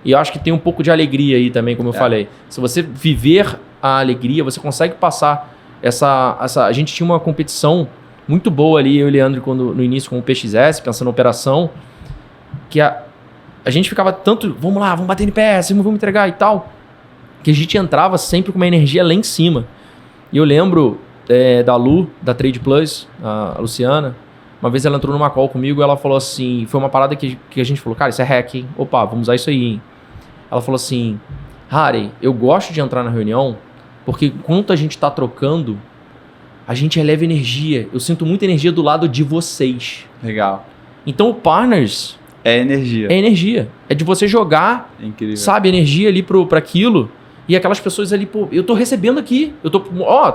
E eu acho que tem um pouco de alegria aí também, como eu falei. Se você viver a alegria, você consegue passar essa... A gente tinha uma competição muito boa ali, eu e o Leandro, no início com o PXS, pensando na operação, que a gente ficava tanto, vamos lá, vamos bater NPS, vamos entregar e tal, que a gente entrava sempre com uma energia lá em cima. E eu lembro da Lu, da Trade Plus, a Luciana, uma vez ela entrou numa call comigo e ela falou assim, foi uma parada que a gente falou, cara, isso é hack, hein? Opa, vamos usar isso aí, hein? Ela falou assim, Harry, eu gosto de entrar na reunião, porque enquanto a gente tá trocando, a gente eleva energia. Eu sinto muita energia do lado de vocês. Legal. Então o Partners... É energia. É energia. É de você jogar, sabe, energia ali pra aquilo. E aquelas pessoas ali, pô, eu tô recebendo aqui. Eu tô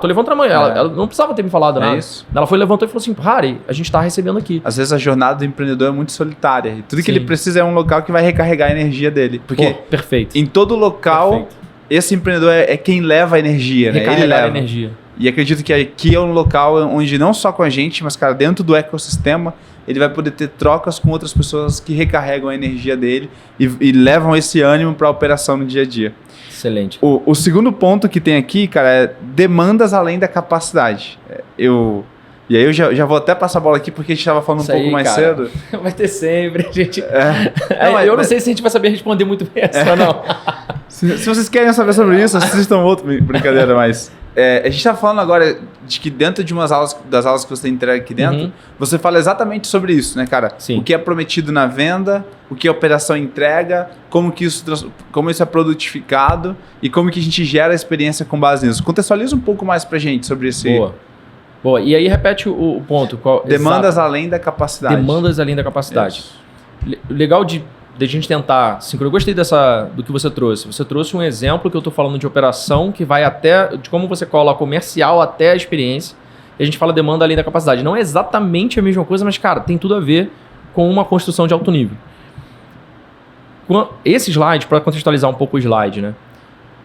levantando a mão. Ela não precisava ter me falado nada. Isso. Ela levantou e falou assim, Harry, a gente tá recebendo aqui. Às vezes a jornada do empreendedor é muito solitária. E tudo que ele precisa é um local que vai recarregar a energia dele. Porque perfeito. Em todo local, esse empreendedor é quem leva a energia, né? Ele leva a energia. E acredito que aqui é um local onde não só com a gente, mas, cara, dentro do ecossistema, ele vai poder ter trocas com outras pessoas que recarregam a energia dele e levam esse ânimo para a operação no dia a dia. Excelente. O segundo ponto que tem aqui, cara, é demandas além da capacidade. E aí eu já vou até passar a bola aqui, porque a gente estava falando pouco mais cedo. Vai ter sempre, a gente... eu não sei se a gente vai saber responder muito bem essa, não. Se vocês querem saber sobre isso, assistam outro. Brincadeira, mas... a gente está falando agora de que dentro de umas aulas, das aulas que você entrega aqui dentro, você fala exatamente sobre isso, né, cara? Sim. O que é prometido na venda, o que a operação entrega, como isso é produtificado e como que a gente gera a experiência com base nisso. Contextualiza um pouco mais pra gente sobre isso. Boa. E aí repete o ponto. Demandas além da capacidade. Demandas além da capacidade. Legal de a gente tentar... Eu gostei do que você trouxe. Você trouxe um exemplo que eu estou falando de operação que vai de como você cola a comercial até a experiência. E a gente fala demanda além da capacidade. Não é exatamente a mesma coisa, mas, cara, tem tudo a ver com uma construção de alto nível. Esse slide, para contextualizar um pouco o slide, né?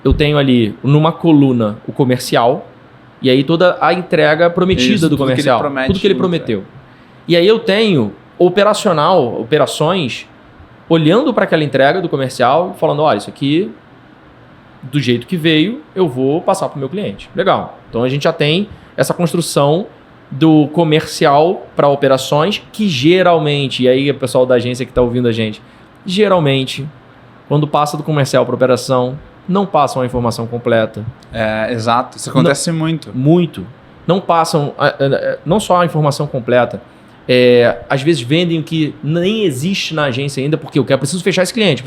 Eu tenho ali numa coluna o comercial e aí toda a entrega prometida do comercial. Tudo que ele prometeu. E aí eu tenho operações, olhando para aquela entrega do comercial e falando, olha, isso aqui, do jeito que veio, eu vou passar para o meu cliente. Legal. Então a gente já tem essa construção do comercial para operações que geralmente, e aí o pessoal da agência que está ouvindo a gente, geralmente, quando passa do comercial para operação, não passam a informação completa. Exato. Isso acontece muito. Muito. Não passam, não só a informação completa, às vezes vendem o que nem existe na agência ainda, porque eu preciso fechar esse cliente,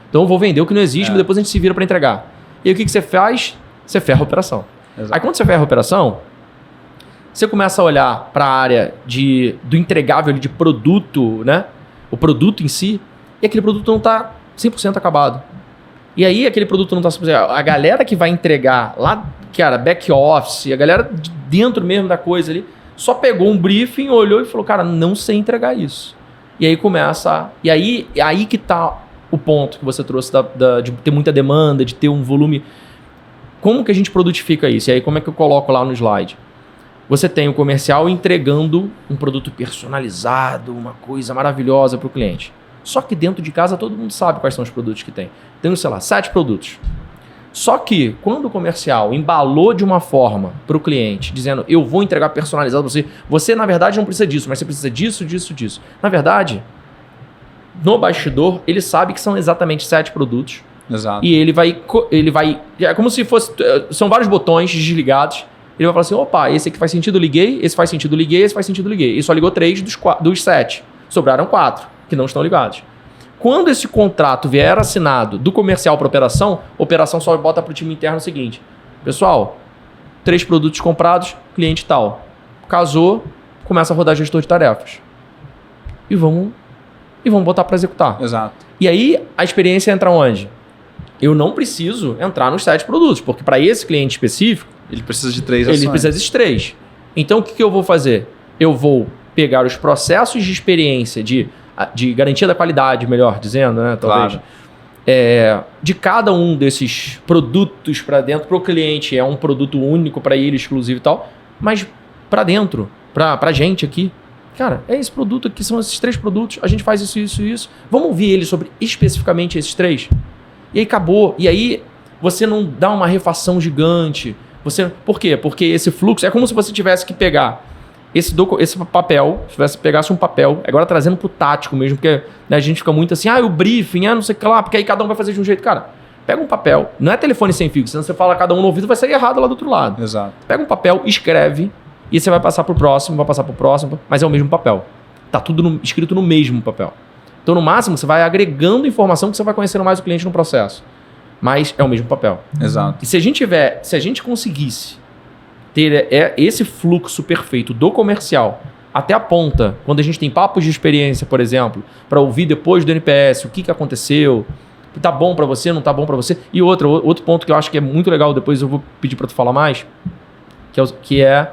Então eu vou vender o que não existe, mas depois a gente se vira para entregar. E aí o que você faz? Você ferra a operação. Exato. Aí quando você ferra a operação, você começa a olhar para a área do entregável de produto, né? O produto em si, e aquele produto não está 100% acabado. E aí aquele produto não está 100%. A galera que vai entregar lá, cara, back office, a galera de dentro mesmo da coisa ali, só pegou um briefing, olhou e falou, cara, não sei entregar isso. E aí começa... E aí que está o ponto que você trouxe de ter muita demanda, de ter um volume... Como que a gente produtifica isso? E aí como é que eu coloco lá no slide? Você tem o comercial entregando um produto personalizado, uma coisa maravilhosa para o cliente. Só que dentro de casa todo mundo sabe quais são os produtos que tem. Tem, sei lá, 7 produtos. Só que quando o comercial embalou de uma forma para o cliente, dizendo, eu vou entregar personalizado para você, você na verdade não precisa disso, mas você precisa disso, disso, disso. Na verdade, no bastidor, ele sabe que são exatamente 7 produtos. Exato. E ele vai... É como se fosse... São vários botões desligados. Ele vai falar assim, opa, esse aqui faz sentido, liguei, esse faz sentido, liguei, esse faz sentido, liguei. E só ligou 3 dos 7. Sobraram 4, que não estão ligados. Quando esse contrato vier assinado do comercial para a operação só bota para o time interno o seguinte, pessoal, 3 produtos comprados, cliente tal. Casou, começa a rodar gestor de tarefas. E vamos botar para executar. Exato. E aí a experiência entra onde? Eu não preciso entrar nos 7 produtos, porque para esse cliente específico, ele precisa de 3 ações. Ele precisa de 3. Então, o que eu vou fazer? Eu vou pegar os processos de experiência, de garantia da qualidade, melhor dizendo, né? Talvez. Claro. De cada um desses produtos para dentro, para o cliente, é um produto único para ele, exclusivo e tal, mas para dentro, para a gente aqui, cara, é esse produto aqui, são esses 3 produtos, a gente faz isso, isso e isso. Vamos ouvir ele sobre especificamente esses 3? E aí acabou. E aí você não dá uma refação gigante. Por quê? Porque esse fluxo é como se você tivesse que pegar esse papel, pegasse um papel, agora trazendo pro tático mesmo, porque né, a gente fica muito assim, o briefing, não sei o que lá, porque aí cada um vai fazer de um jeito. Cara, pega um papel, não é telefone sem fio, senão você fala cada um no ouvido, vai sair errado lá do outro lado. Exato. Pega um papel, escreve, e você vai passar pro próximo, mas é o mesmo papel. Tá tudo escrito no mesmo papel. Então, no máximo, você vai agregando informação que você vai conhecendo mais o cliente no processo. Mas é o mesmo papel. Exato. E se a gente conseguisse ter esse fluxo perfeito do comercial até a ponta, quando a gente tem papos de experiência, por exemplo, para ouvir depois do NPS o que aconteceu, tá bom para você, não tá bom para você. E outro ponto que eu acho que é muito legal, depois eu vou pedir para tu falar mais, que é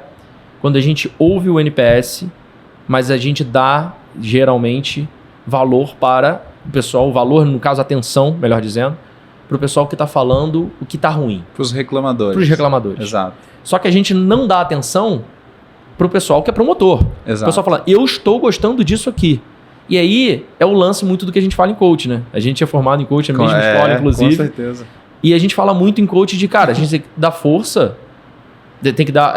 quando a gente ouve o NPS, mas a gente dá, geralmente, valor para o pessoal, valor, no caso, atenção, melhor dizendo, para o pessoal que está falando o que está ruim. Para os reclamadores. Para os reclamadores. Exato. Só que a gente não dá atenção para o pessoal que é promotor. Exato. O pessoal fala, eu estou gostando disso aqui. E aí é o lance muito do que a gente fala em coach, né? A gente é formado em coach, na mesma escola, inclusive. Com certeza. E a gente fala muito em coach de, cara, a gente tem que dar força, tem que dar...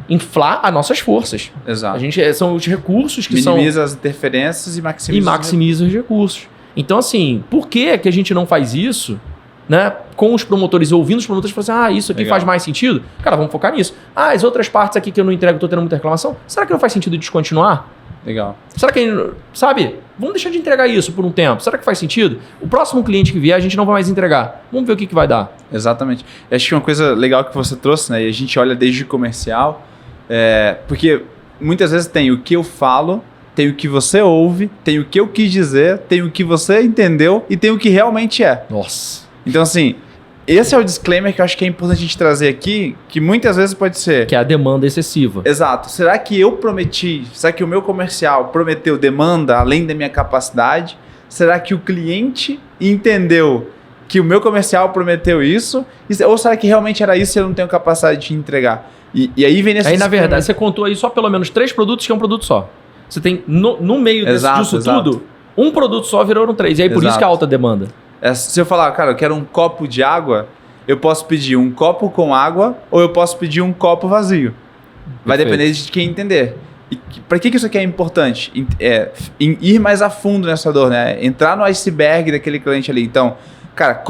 inflar as nossas forças. Exato. São os recursos que minimiza as interferências e maximiza os recursos. Então, assim, por que a gente não faz isso, né? Com os promotores, ouvindo os promotores, falando assim, isso aqui faz mais sentido? Cara, vamos focar nisso. As outras partes aqui que eu não entrego, estou tendo muita reclamação, será que não faz sentido descontinuar? Legal. Será que, sabe, vamos deixar de entregar isso por um tempo? Será que faz sentido? O próximo cliente que vier, a gente não vai mais entregar. Vamos ver o que vai dar. Exatamente. Eu acho que uma coisa legal que você trouxe, né? E a gente olha desde o comercial, porque muitas vezes tem o que eu falo, tem o que você ouve, tem o que eu quis dizer, tem o que você entendeu e tem o que realmente é. Nossa. Então, assim, esse é o disclaimer que eu acho que é importante a gente trazer aqui, que muitas vezes pode ser... Que é a demanda excessiva. Exato. Será que será que o meu comercial prometeu demanda além da minha capacidade? Será que o cliente entendeu que o meu comercial prometeu isso? Ou será que realmente era isso e eu não tenho capacidade de entregar? E aí vem nesse... Aí, na verdade, você contou aí só pelo menos 3 produtos que é um produto só. Você tem, no meio disso tudo, um produto só virou 3. E aí, por isso que é alta demanda. Se eu falar, cara, eu quero um copo de água, eu posso pedir um copo com água ou eu posso pedir um copo vazio. Vai depender de quem entender. E para que isso aqui é importante? Ir mais a fundo nessa dor, né? Entrar no iceberg daquele cliente ali. Então, cara,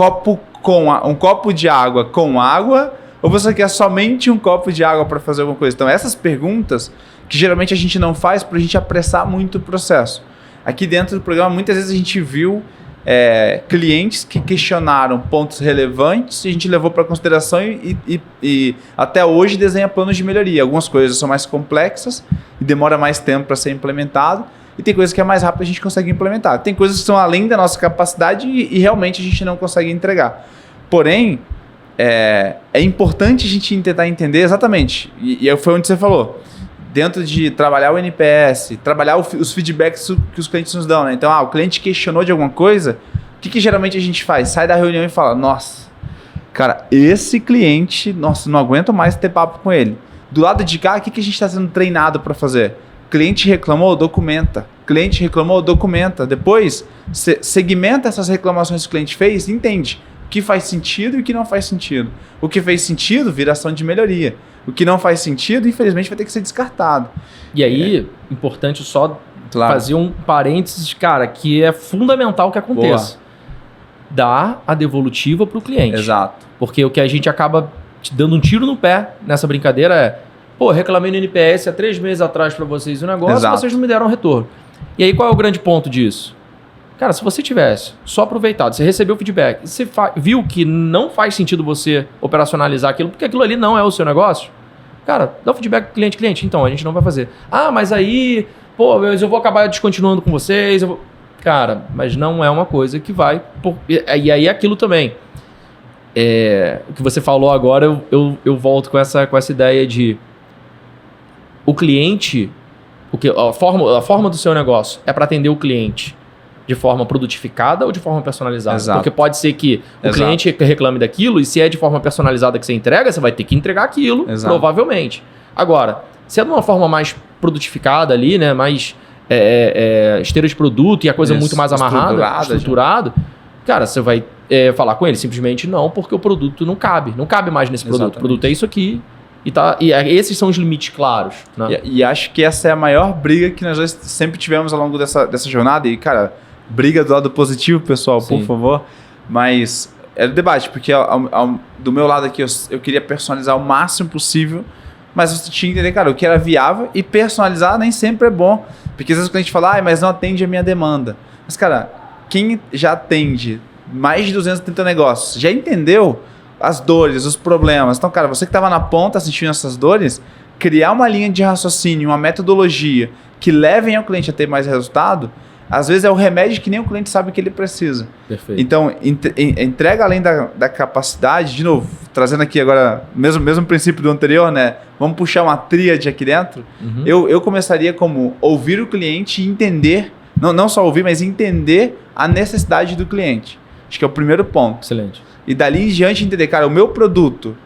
um copo de água com água ou você quer somente um copo de água para fazer alguma coisa? Então, essas perguntas que geralmente a gente não faz para a gente apressar muito o processo. Aqui dentro do programa, muitas vezes a gente viu clientes que questionaram pontos relevantes e a gente levou para consideração e até hoje desenha planos de melhoria. Algumas coisas são mais complexas e demora mais tempo para ser implementado e tem coisas que é mais rápido a gente consegue implementar. Tem coisas que são além da nossa capacidade e realmente a gente não consegue entregar. Porém, é importante a gente tentar entender exatamente, e foi onde você falou, dentro de trabalhar o NPS, trabalhar os feedbacks que os clientes nos dão, né? Então, o cliente questionou de alguma coisa, o que geralmente a gente faz? Sai da reunião e fala, nossa, cara, esse cliente, nossa, não aguento mais ter papo com ele. Do lado de cá, o que a gente está sendo treinado para fazer? Cliente reclamou, documenta. Cliente reclamou, documenta. Depois, segmenta essas reclamações que o cliente fez e entende o que faz sentido e o que não faz sentido. O que fez sentido, vira ação de melhoria. O que não faz sentido, infelizmente, vai ter que ser descartado. E aí, importante só fazer um parênteses, cara, que é fundamental que aconteça. Boa. Dar a devolutiva para o cliente. Exato. Porque o que a gente acaba te dando um tiro no pé nessa brincadeira é, reclamei no NPS há 3 meses atrás para vocês o negócio, Exato. Vocês não me deram retorno. E aí, qual é o grande ponto disso? Cara, se você tivesse só aproveitado, você recebeu o feedback, você viu que não faz sentido você operacionalizar aquilo, porque aquilo ali não é o seu negócio, cara, dá o feedback cliente, então, a gente não vai fazer. Mas aí, eu vou acabar descontinuando com vocês, Cara, mas não é uma coisa que vai... E aí aquilo também. O que você falou agora, eu volto com essa ideia de... O cliente... a forma do seu negócio é para atender o cliente de forma produtificada ou de forma personalizada? Exato. Porque pode ser que o cliente reclame daquilo e se é de forma personalizada que você entrega, você vai ter que entregar aquilo, Exato. Provavelmente. Agora, se é de uma forma mais produtificada ali, né, mais esteira de produto e a coisa muito mais amarrada, estruturado, cara, você vai falar com ele simplesmente não, porque o produto não cabe mais nesse produto. Exatamente. O produto é isso aqui. E esses são os limites claros. Né? E acho que essa é a maior briga que nós dois sempre tivemos ao longo dessa jornada. E, cara, briga do lado positivo, pessoal, Sim. por favor. Mas é o debate, porque do meu lado aqui eu queria personalizar o máximo possível, mas você tinha que entender, cara, o que era viável e personalizar nem sempre é bom. Porque às vezes o cliente fala, mas não atende a minha demanda. Mas, cara, quem já atende mais de 230 negócios, já entendeu as dores, os problemas. Então, cara, você que estava na ponta assistindo essas dores, criar uma linha de raciocínio, uma metodologia que levem ao cliente a ter mais resultado, às vezes é o remédio que nem o cliente sabe que ele precisa. Perfeito. Então, entrega além da capacidade, de novo, trazendo aqui agora, mesmo princípio do anterior, né? Vamos puxar uma tríade aqui dentro. Uhum. Eu começaria como ouvir o cliente e entender, não só ouvir, mas entender a necessidade do cliente. Acho que é o primeiro ponto. Excelente. E dali em diante entender, cara, o meu produto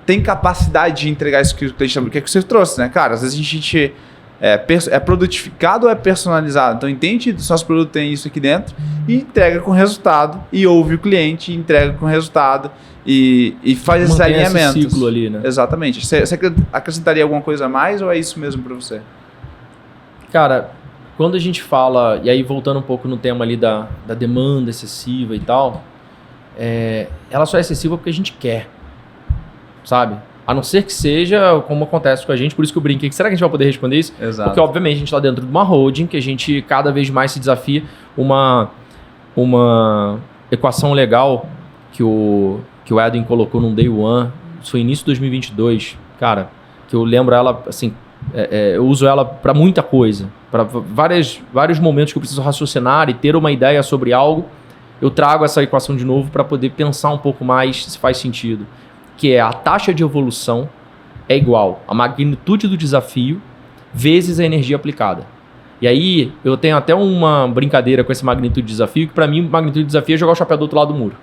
tem capacidade de entregar isso que o cliente está... O que é que você trouxe, né? Cara, às vezes a gente é produtificado ou é personalizado. Então entende que o nosso produto tem isso aqui dentro e entrega com resultado. E ouve o cliente e entrega com resultado. E faz esses alinhamentos. Esse ciclo ali, né? Exatamente. Você acrescentaria alguma coisa a mais ou é isso mesmo para você? Cara, quando a gente fala... E aí voltando um pouco no tema ali da demanda excessiva e tal... ela só é excessiva porque a gente quer, sabe? A não ser que seja como acontece com a gente, por isso que eu brinquei. Será que a gente vai poder responder isso? Exato. Porque, obviamente, a gente está dentro de uma holding que a gente cada vez mais se desafia. Uma equação legal que o Edwin colocou no Day One, isso foi início de 2022, cara, que eu lembro ela, assim, eu uso ela para muita coisa, para vários momentos que eu preciso raciocinar e ter uma ideia sobre algo. eu trago essa equação de novo para poder pensar um pouco mais se faz sentido. Que é a taxa de evolução é igual a magnitude do desafio vezes a energia aplicada. E aí, eu tenho até uma brincadeira com essa magnitude de desafio, que para mim, magnitude de desafio é jogar o chapéu do outro lado do muro.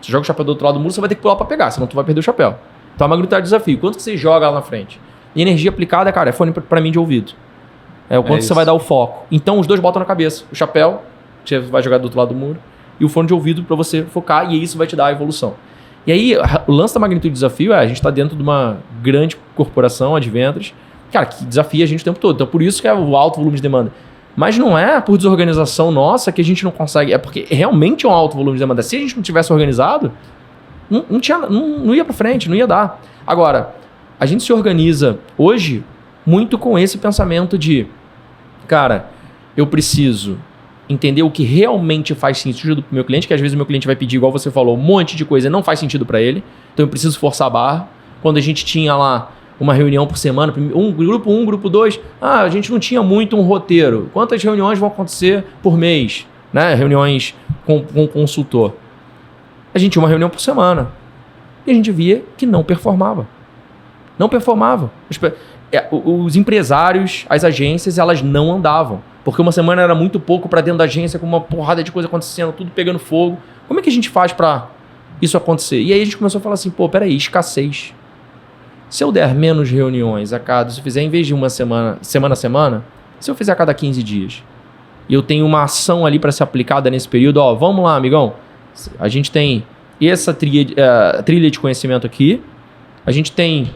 Você joga o chapéu do outro lado do muro, você vai ter que pular para pegar, senão tu vai perder o chapéu. Então, a magnitude de desafio, quanto que você joga lá na frente? E energia aplicada, cara, é fone para mim de ouvido. É o quanto você vai dar o foco. Então, os dois botam na cabeça. O chapéu, você vai jogar do outro lado do muro, e o fone de ouvido para você focar, e isso vai te dar a evolução. E aí, o lance da magnitude de desafio é, a gente está dentro de uma grande corporação, Adventures, cara, que desafia a gente o tempo todo. Então, por isso que é o alto volume de demanda. Mas não é por desorganização nossa que a gente não consegue. É porque realmente é um alto volume de demanda. Se a gente não tivesse organizado, não ia para frente, não ia dar. Agora, a gente se organiza hoje muito com esse pensamento de, cara, eu preciso entender o que realmente faz sentido para o meu cliente, que às vezes o meu cliente vai pedir, igual você falou, um monte de coisa e não faz sentido para ele. Então, eu preciso forçar a barra. Quando a gente tinha lá uma reunião por semana, grupo 1, grupo 2, a gente não tinha muito um roteiro. Quantas reuniões vão acontecer por mês? Né? Reuniões com consultor. A gente tinha uma reunião por semana. E a gente via que não performava. Não performava. Os empresários, as agências, elas não andavam. Porque uma semana era muito pouco para dentro da agência, com uma porrada de coisa acontecendo, tudo pegando fogo. Como é que a gente faz para isso acontecer? E aí a gente começou a falar assim, peraí, escassez. Se eu der menos reuniões a cada... Se eu fizer, em vez de uma semana a semana, se eu fizer a cada 15 dias, e eu tenho uma ação ali para ser aplicada nesse período, vamos lá, amigão. A gente tem essa trilha de conhecimento aqui, a gente tem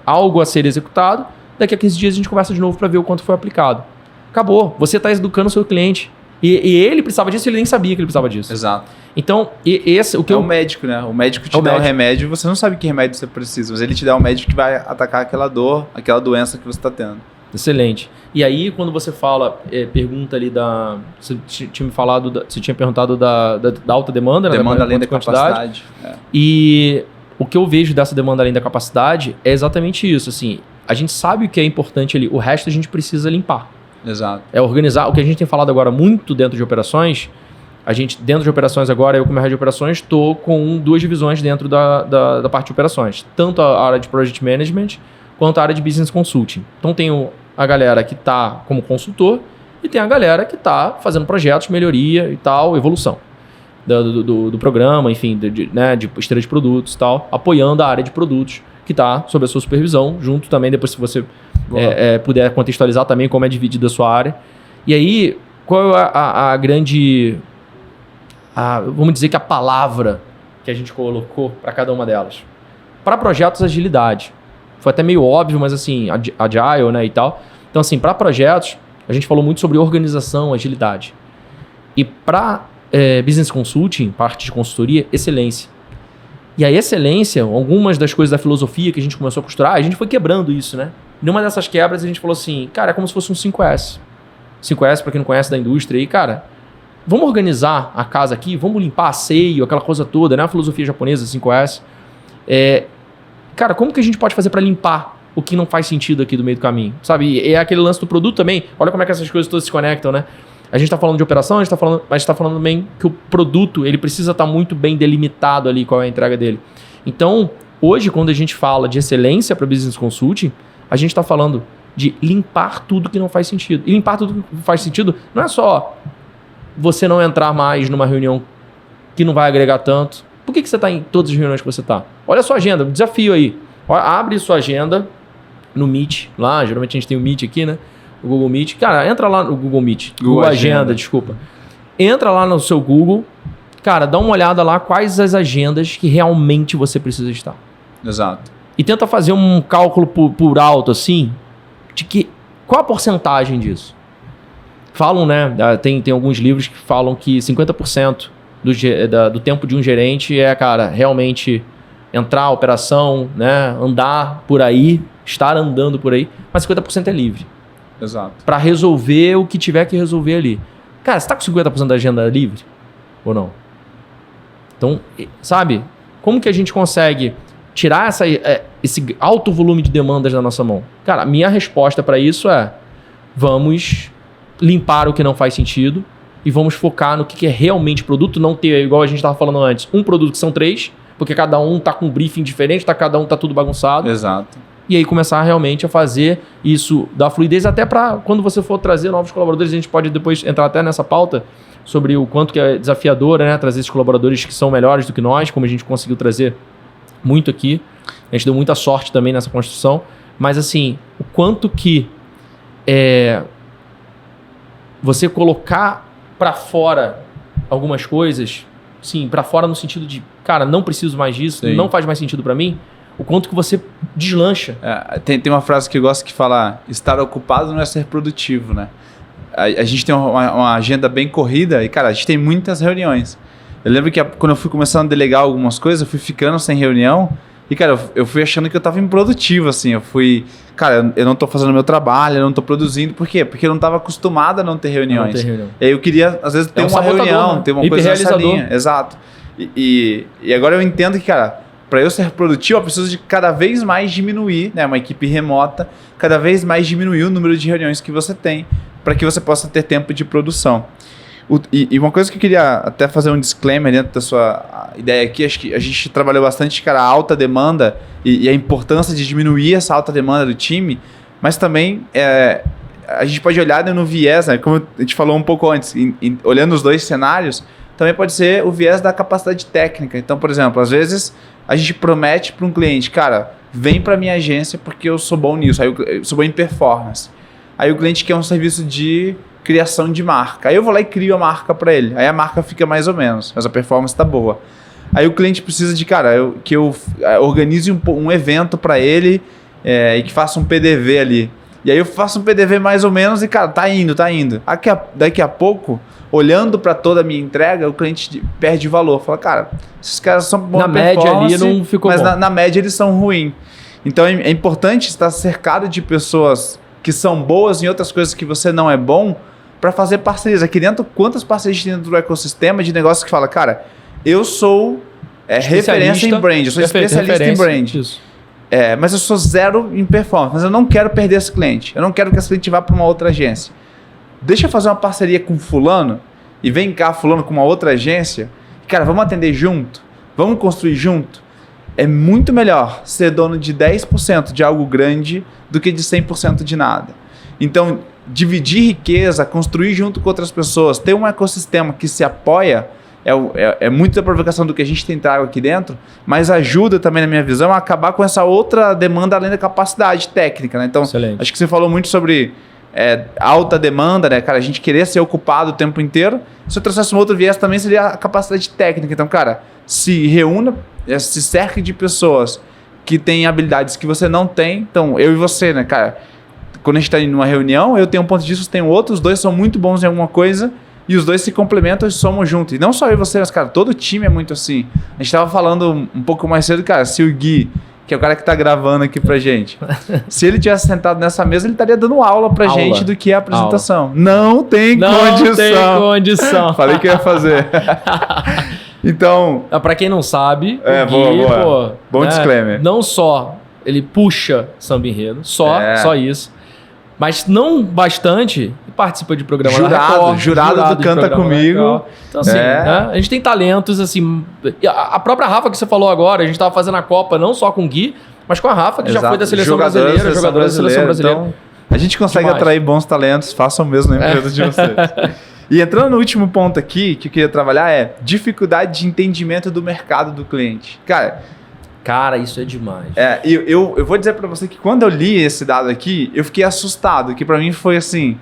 algo a ser executado, daqui a 15 dias a gente conversa de novo para ver o quanto foi aplicado. Acabou. Você está educando o seu cliente. E ele precisava disso, ele nem sabia que ele precisava disso. Exato. Então, o médico, né? O médico te dá um remédio e você não sabe que remédio você precisa, mas ele te dá um médico que vai atacar aquela dor, aquela doença que você está tendo. Excelente. E aí, quando você fala, pergunta ali da... Você tinha perguntado da alta demanda, né? Demanda além da capacidade. E o que eu vejo dessa demanda além da capacidade é exatamente isso. Assim, a gente sabe o que é importante ali, o resto a gente precisa limpar. Exato. É organizar. O que a gente tem falado agora muito dentro de operações, dentro de operações agora, eu como head de operações, estou com 2 divisões dentro da parte de operações. Tanto a área de Project Management, quanto a área de Business Consulting. Então tem a galera que está como consultor e tem a galera que está fazendo projetos, melhoria e tal, evolução do programa, enfim, de esteira de produtos e tal, apoiando a área de produtos que está sob a sua supervisão, junto também, depois se você puder contextualizar também como é dividida a sua área. E aí, qual é a grande... vamos dizer que a palavra que a gente colocou para cada uma delas? Para projetos, agilidade. Foi até meio óbvio, mas assim, agile, né, e tal. Então, assim, para projetos, a gente falou muito sobre organização, agilidade. E para business consulting, parte de consultoria, excelência. E a excelência, algumas das coisas da filosofia que a gente começou a costurar, a gente foi quebrando isso, né? Numa dessas quebras, a gente falou assim, cara, é como se fosse um 5S. 5S, para quem não conhece da indústria aí, cara, vamos organizar a casa aqui, vamos limpar asseio, aquela coisa toda, né? A filosofia japonesa, 5S. Cara, como que a gente pode fazer para limpar o que não faz sentido aqui do meio do caminho? Sabe? É aquele lance do produto também. Olha como é que essas coisas todas se conectam, né? A gente está falando de operação, mas a gente está falando também que o produto ele precisa estar muito bem delimitado ali qual é a entrega dele. Então, hoje, quando a gente fala de excelência para Business Consulting, a gente está falando de limpar tudo que não faz sentido. E limpar tudo que faz sentido não é só você não entrar mais numa reunião que não vai agregar tanto. Por que você está em todas as reuniões que você está? Olha a sua agenda, desafio aí. Abre sua agenda no Meet, lá, geralmente a gente tem o Meet aqui, né? O Google Meet. Cara, entra lá no Google Meet. Google Agenda, desculpa. Entra lá no seu Google. Cara, dá uma olhada lá quais as agendas que realmente você precisa estar. Exato. E tenta fazer um cálculo por alto, assim, de que qual a porcentagem disso? Falam, né? Tem alguns livros que falam que 50% do tempo de um gerente cara, realmente entrar, operação, né? Andar por aí, estar andando por aí, mas 50% é livre. Exato. Para resolver o que tiver que resolver ali. Cara, você tá com 50% da agenda livre? Ou não? Então, sabe? Como que a gente consegue tirar esse alto volume de demandas da nossa mão? Cara, a minha resposta para isso vamos limpar o que não faz sentido e vamos focar no que é realmente produto, não ter, igual a gente estava falando antes, um produto que são 3, porque cada um tá com um briefing diferente, cada um tá tudo bagunçado. Exato. E aí começar realmente a fazer isso da fluidez, até para quando você for trazer novos colaboradores, a gente pode depois entrar até nessa pauta sobre o quanto que é desafiadora, né? Trazer esses colaboradores que são melhores do que nós, como a gente conseguiu trazer muito aqui. A gente deu muita sorte também nessa construção. Mas assim, o quanto que você colocar para fora algumas coisas, sim, para fora no sentido de, cara, não preciso mais disso, sim, não faz mais sentido para mim, o quanto que você deslancha. Tem uma frase que eu gosto de falar, estar ocupado não é ser produtivo, né? A gente tem uma agenda bem corrida e, cara, a gente tem muitas reuniões. Eu lembro que quando eu fui começando a delegar algumas coisas, eu fui ficando sem reunião e, cara, eu fui achando que eu tava improdutivo, assim. Eu não tô fazendo o meu trabalho, eu não tô produzindo. Por quê? Porque eu não tava acostumado a não ter reuniões. E aí eu queria, às vezes, ter uma reunião, né? Ter uma coisa nessa linha. Exato. E agora eu entendo que, cara, para eu ser produtivo, eu preciso de cada vez mais diminuir, né, uma equipe remota, cada vez mais diminuir o número de reuniões que você tem, para que você possa ter tempo de produção. E uma coisa que eu queria até fazer um disclaimer dentro da sua ideia aqui, acho que a gente trabalhou bastante, cara, a alta demanda e a importância de diminuir essa alta demanda do time, mas também a gente pode olhar no viés, né, como a gente falou um pouco antes, olhando os dois cenários, também pode ser o viés da capacidade técnica. Então, por exemplo, às vezes a gente promete para um cliente, cara, vem para minha agência porque eu sou bom nisso, aí eu sou bom em performance. Aí o cliente quer um serviço de criação de marca. Aí eu vou lá e crio a marca para ele. Aí a marca fica mais ou menos, mas a performance está boa. Aí o cliente precisa de, cara, que eu organize um evento para ele e que faça um PDV ali. E aí eu faço um PDV mais ou menos e, cara, tá indo. Daqui a pouco, olhando para toda a minha entrega, o cliente perde valor. Fala, cara, esses caras são bons na média ali não ficou mas bom. Na média eles são ruins. Então é importante estar cercado de pessoas que são boas em outras coisas que você não é bom, para fazer parcerias. Aqui dentro, quantas parcerias tem dentro do ecossistema de negócio que fala, cara, eu sou referência em brand, eu sou especialista em brand. Mas eu sou zero em performance, mas eu não quero perder esse cliente. Eu não quero que esse cliente vá para uma outra agência. Deixa eu fazer uma parceria com fulano e vem cá fulano com uma outra agência. Cara, vamos atender junto? Vamos construir junto? É muito melhor ser dono de 10% de algo grande do que de 100% de nada. Então, dividir riqueza, construir junto com outras pessoas, ter um ecossistema que se apoia, é muito da provocação do que a gente tem trago aqui dentro, mas ajuda também, na minha visão, a acabar com essa outra demanda além da capacidade técnica, né? Então, excelente. Acho que você falou muito sobre alta demanda, né, cara? A gente querer ser ocupado o tempo inteiro. Se eu trouxesse um outro viés também, seria a capacidade técnica. Então, cara, se reúna, se cerque de pessoas que têm habilidades que você não tem. Então, eu e você, né, cara? Quando a gente está em uma reunião, eu tenho um ponto disso, você tem outro, os dois são muito bons em alguma coisa e os dois se complementam e somos juntos. E não só eu e você, mas, cara, todo time é muito assim. A gente estava falando um pouco mais cedo, cara, se o Gui, que é o cara que está gravando aqui pra gente, se ele tivesse sentado nessa mesa, ele estaria dando aula pra gente do que é a apresentação. Não tem condição. Falei que eu ia fazer. Então... Pra quem não sabe, o Gui, boa. Bom disclaimer. Não só ele puxa samba enredo, só isso, mas não bastante, participa de programa jurado do Canta Comigo. Então, assim, né, a gente tem talentos, assim... A própria Rafa que você falou agora, a gente estava fazendo a Copa não só com o Gui, mas com a Rafa, que já foi da Seleção Brasileira, jogadora da Seleção Brasileira. Então, a gente consegue atrair bons talentos, façam mesmo na empresa de vocês. E entrando no último ponto aqui, que eu queria trabalhar dificuldade de entendimento do mercado do cliente. Cara, isso é demais. Eu vou dizer para você que quando eu li esse dado aqui, eu fiquei assustado, que para mim foi assim,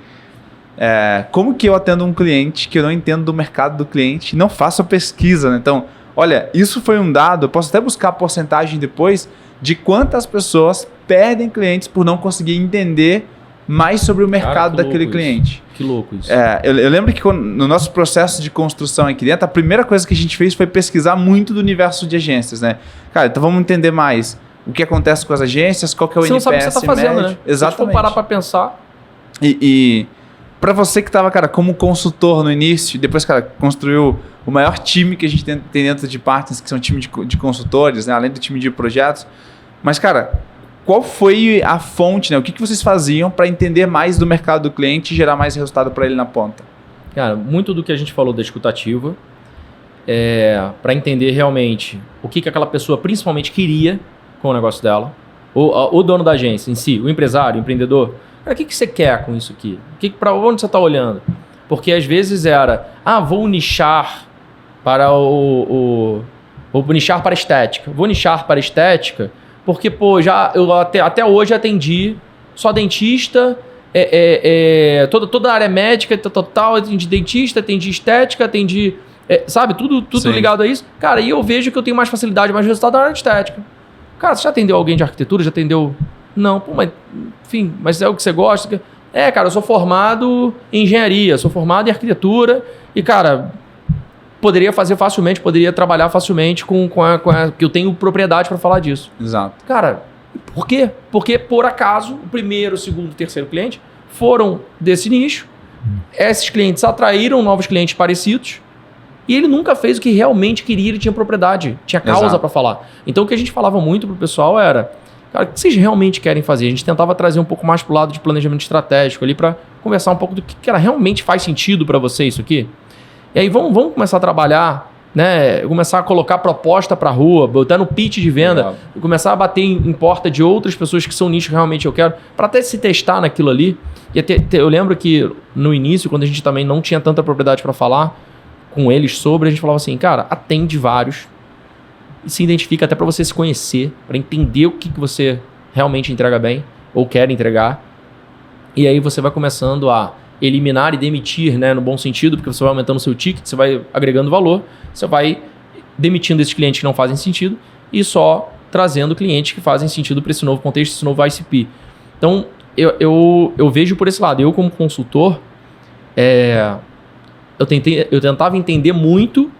como que eu atendo um cliente que eu não entendo do mercado do cliente, não faço pesquisa, né? Então, olha, isso foi um dado, eu posso até buscar a porcentagem depois, de quantas pessoas perdem clientes por não conseguir entender mais sobre o mercado daquele cliente. Que louco isso. Eu lembro que no nosso processo de construção aqui dentro, a primeira coisa que a gente fez foi pesquisar muito do universo de agências, né? Cara, então vamos entender mais o que acontece com as agências, qual que é o NPS médio. Você não sabe o que você está fazendo, né? Exatamente. Se for parar para pensar. E para você que estava, cara, como consultor no início, depois, cara, construiu o maior time que a gente tem dentro de partners, que são time de consultores, né? Além do time de projetos. Mas, cara, qual foi a fonte, né? O que vocês faziam para entender mais do mercado do cliente e gerar mais resultado para ele na ponta? Cara, muito do que a gente falou da escutativa para entender realmente o que aquela pessoa principalmente queria com o negócio dela, o dono da agência em si, o empresário, o empreendedor. Cara, o que você quer com isso aqui? Para onde você está olhando? Porque às vezes vou nichar para vou nichar para estética. Vou nichar para estética porque, eu até hoje atendi só dentista, toda a área médica, total, atendi dentista, atendi estética, atendi, sabe, tudo ligado a isso. Cara, e eu vejo que eu tenho mais facilidade, mais resultado na área de estética. Cara, você já atendeu alguém de arquitetura? Já atendeu? Não, mas, enfim, mas é o que você gosta? Cara, eu sou formado em engenharia, sou formado em arquitetura e, cara, poderia fazer facilmente, poderia trabalhar facilmente que eu tenho propriedade para falar disso. Exato. Cara, por quê? Porque, por acaso, o primeiro, o segundo, o terceiro cliente foram desse nicho. Esses clientes atraíram novos clientes parecidos e ele nunca fez o que realmente queria, ele tinha propriedade, tinha causa para falar. Então, o que a gente falava muito pro pessoal era, cara, o que vocês realmente querem fazer? A gente tentava trazer um pouco mais pro lado de planejamento estratégico ali para conversar um pouco do que realmente faz sentido para você isso aqui. E aí vamos começar a trabalhar, né? Começar a colocar proposta para rua, botar no pitch de venda, começar a bater em porta de outras pessoas que são nicho que realmente eu quero, para até se testar naquilo ali. E eu lembro que no início, quando a gente também não tinha tanta propriedade para falar com eles sobre, a gente falava assim, cara, atende vários e se identifica até para você se conhecer, para entender o que você realmente entrega bem ou quer entregar. E aí você vai começando a eliminar e demitir, né, no bom sentido, porque você vai aumentando o seu ticket, você vai agregando valor, você vai demitindo esses clientes que não fazem sentido e só trazendo clientes que fazem sentido para esse novo contexto, esse novo ICP. Então, eu vejo por esse lado. Eu, como consultor, eu tentava entender muito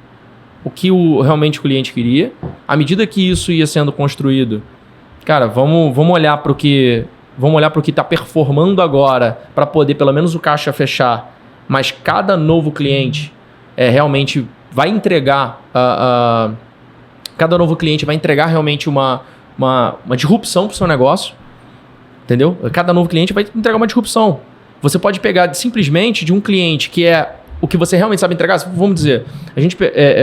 o que realmente o cliente queria. À medida que isso ia sendo construído, cara, vamos olhar para o que está performando agora para poder pelo menos o caixa fechar, mas cada novo cliente realmente vai entregar cada novo cliente vai entregar realmente uma disrupção para o seu negócio, entendeu? Cada novo cliente vai entregar uma disrupção. Você pode pegar simplesmente de um cliente que é o que você realmente sabe entregar. Vamos dizer,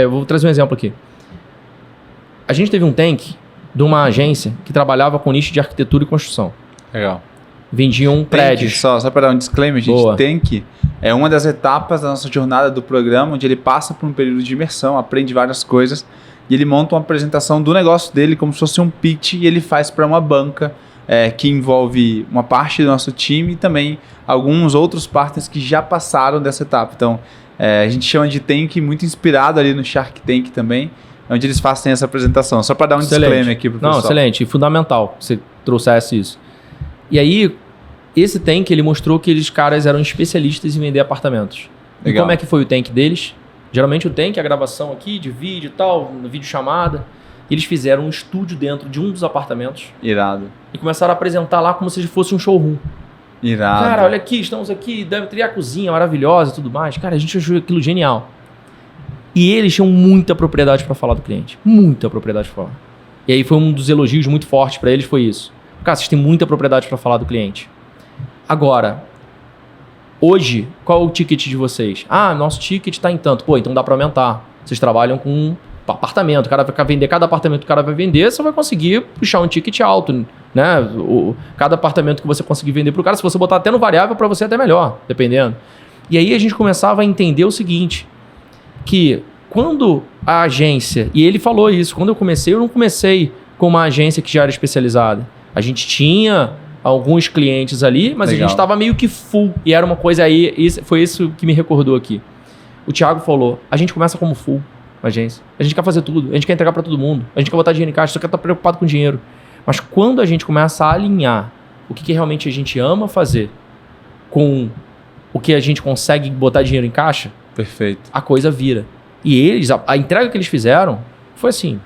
vou trazer um exemplo aqui. A gente teve um tank de uma agência que trabalhava com nicho de arquitetura e construção. Legal. Vendiam prédios. Só para dar um disclaimer, gente. Boa. Tank é uma das etapas da nossa jornada do programa, onde ele passa por um período de imersão, aprende várias coisas e ele monta uma apresentação do negócio dele como se fosse um pitch e ele faz para uma banca que envolve uma parte do nosso time e também alguns outros partners que já passaram dessa etapa. Então, a gente chama de Tank, muito inspirado ali no Shark Tank também, onde eles fazem essa apresentação. Só para dar um disclaimer aqui para o pessoal. Não, excelente. Fundamental que você trouxesse isso. E aí, esse Tank, ele mostrou que eles caras eram especialistas em vender apartamentos. Legal. E como é que foi o Tank deles? Geralmente o Tank, a gravação aqui de vídeo e tal, vídeo chamada. Eles fizeram um estúdio dentro de um dos apartamentos. Irado. E começaram a apresentar lá como se fosse um showroom. Irado. Cara, olha aqui, estamos aqui, deve ter a cozinha maravilhosa e tudo mais. Cara, a gente achou aquilo genial. E eles tinham muita propriedade para falar do cliente. Muita propriedade para falar. E aí foi um dos elogios muito fortes para eles, foi isso. Cara, vocês têm muita propriedade para falar do cliente. Agora, hoje, qual é o ticket de vocês? Ah, nosso ticket está em tanto. Pô, então dá para aumentar. Vocês trabalham com apartamento. O cara vai vender, cada apartamento que o cara vai vender, você vai conseguir puxar um ticket alto, né? Cada apartamento que você conseguir vender para o cara, se você botar até no variável, para você é até melhor, dependendo. E aí a gente começava a entender o seguinte, que quando a agência, e ele falou isso, quando eu não comecei com uma agência que já era especializada. A gente tinha alguns clientes ali, mas Legal. A gente estava meio que full. E era uma coisa aí, foi isso que me recordou aqui. O Thiago falou, a gente começa como full agência. A gente quer fazer tudo, a gente quer entregar para todo mundo, a gente quer botar dinheiro em caixa, só quer estar preocupado com dinheiro. Mas quando a gente começa a alinhar o que realmente a gente ama fazer com o que a gente consegue botar dinheiro em caixa, perfeito, a coisa vira. E eles, a entrega que eles fizeram foi assim,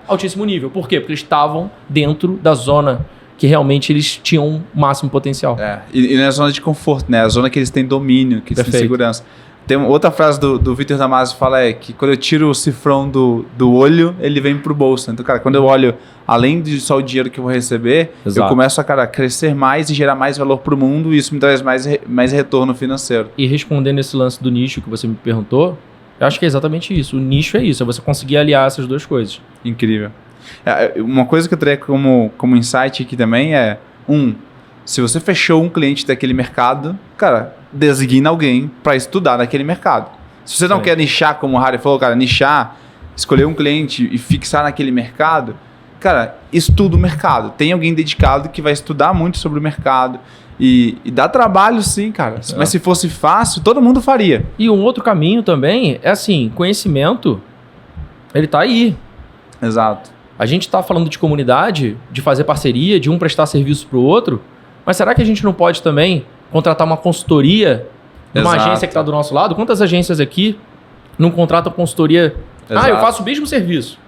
altíssimo nível. Por quê? Porque eles estavam dentro da zona que realmente eles tinham o máximo potencial. E na zona de conforto, né? A zona que eles têm domínio, que eles têm segurança. Tem outra frase do Vitor Damasio que fala que quando eu tiro o cifrão do olho, ele vem pro bolso. Então, cara, quando eu olho, além de só o dinheiro que eu vou receber, Exato. eu começo a, cara, crescer mais e gerar mais valor pro mundo, e isso me traz mais retorno financeiro. E respondendo esse lance do nicho que você me perguntou, eu acho que é exatamente isso. O nicho é isso, é você conseguir aliar essas duas coisas. Incrível. Uma coisa que eu traria como insight aqui também é, se você fechou um cliente daquele mercado, cara, designa alguém para estudar naquele mercado. Se você não quer nichar, como o Harry falou, cara, nichar, escolher um cliente e fixar naquele mercado, cara, estuda o mercado. Tem alguém dedicado que vai estudar muito sobre o mercado e dá trabalho sim, cara. Mas se fosse fácil, todo mundo faria. E um outro caminho também é assim, conhecimento, ele tá aí. Exato. A gente tá falando de comunidade, de fazer parceria, de um prestar serviço pro outro, mas será que a gente não pode também contratar uma consultoria de uma agência que está do nosso lado? Quantas agências aqui não contratam consultoria? Exato. Eu faço o mesmo serviço.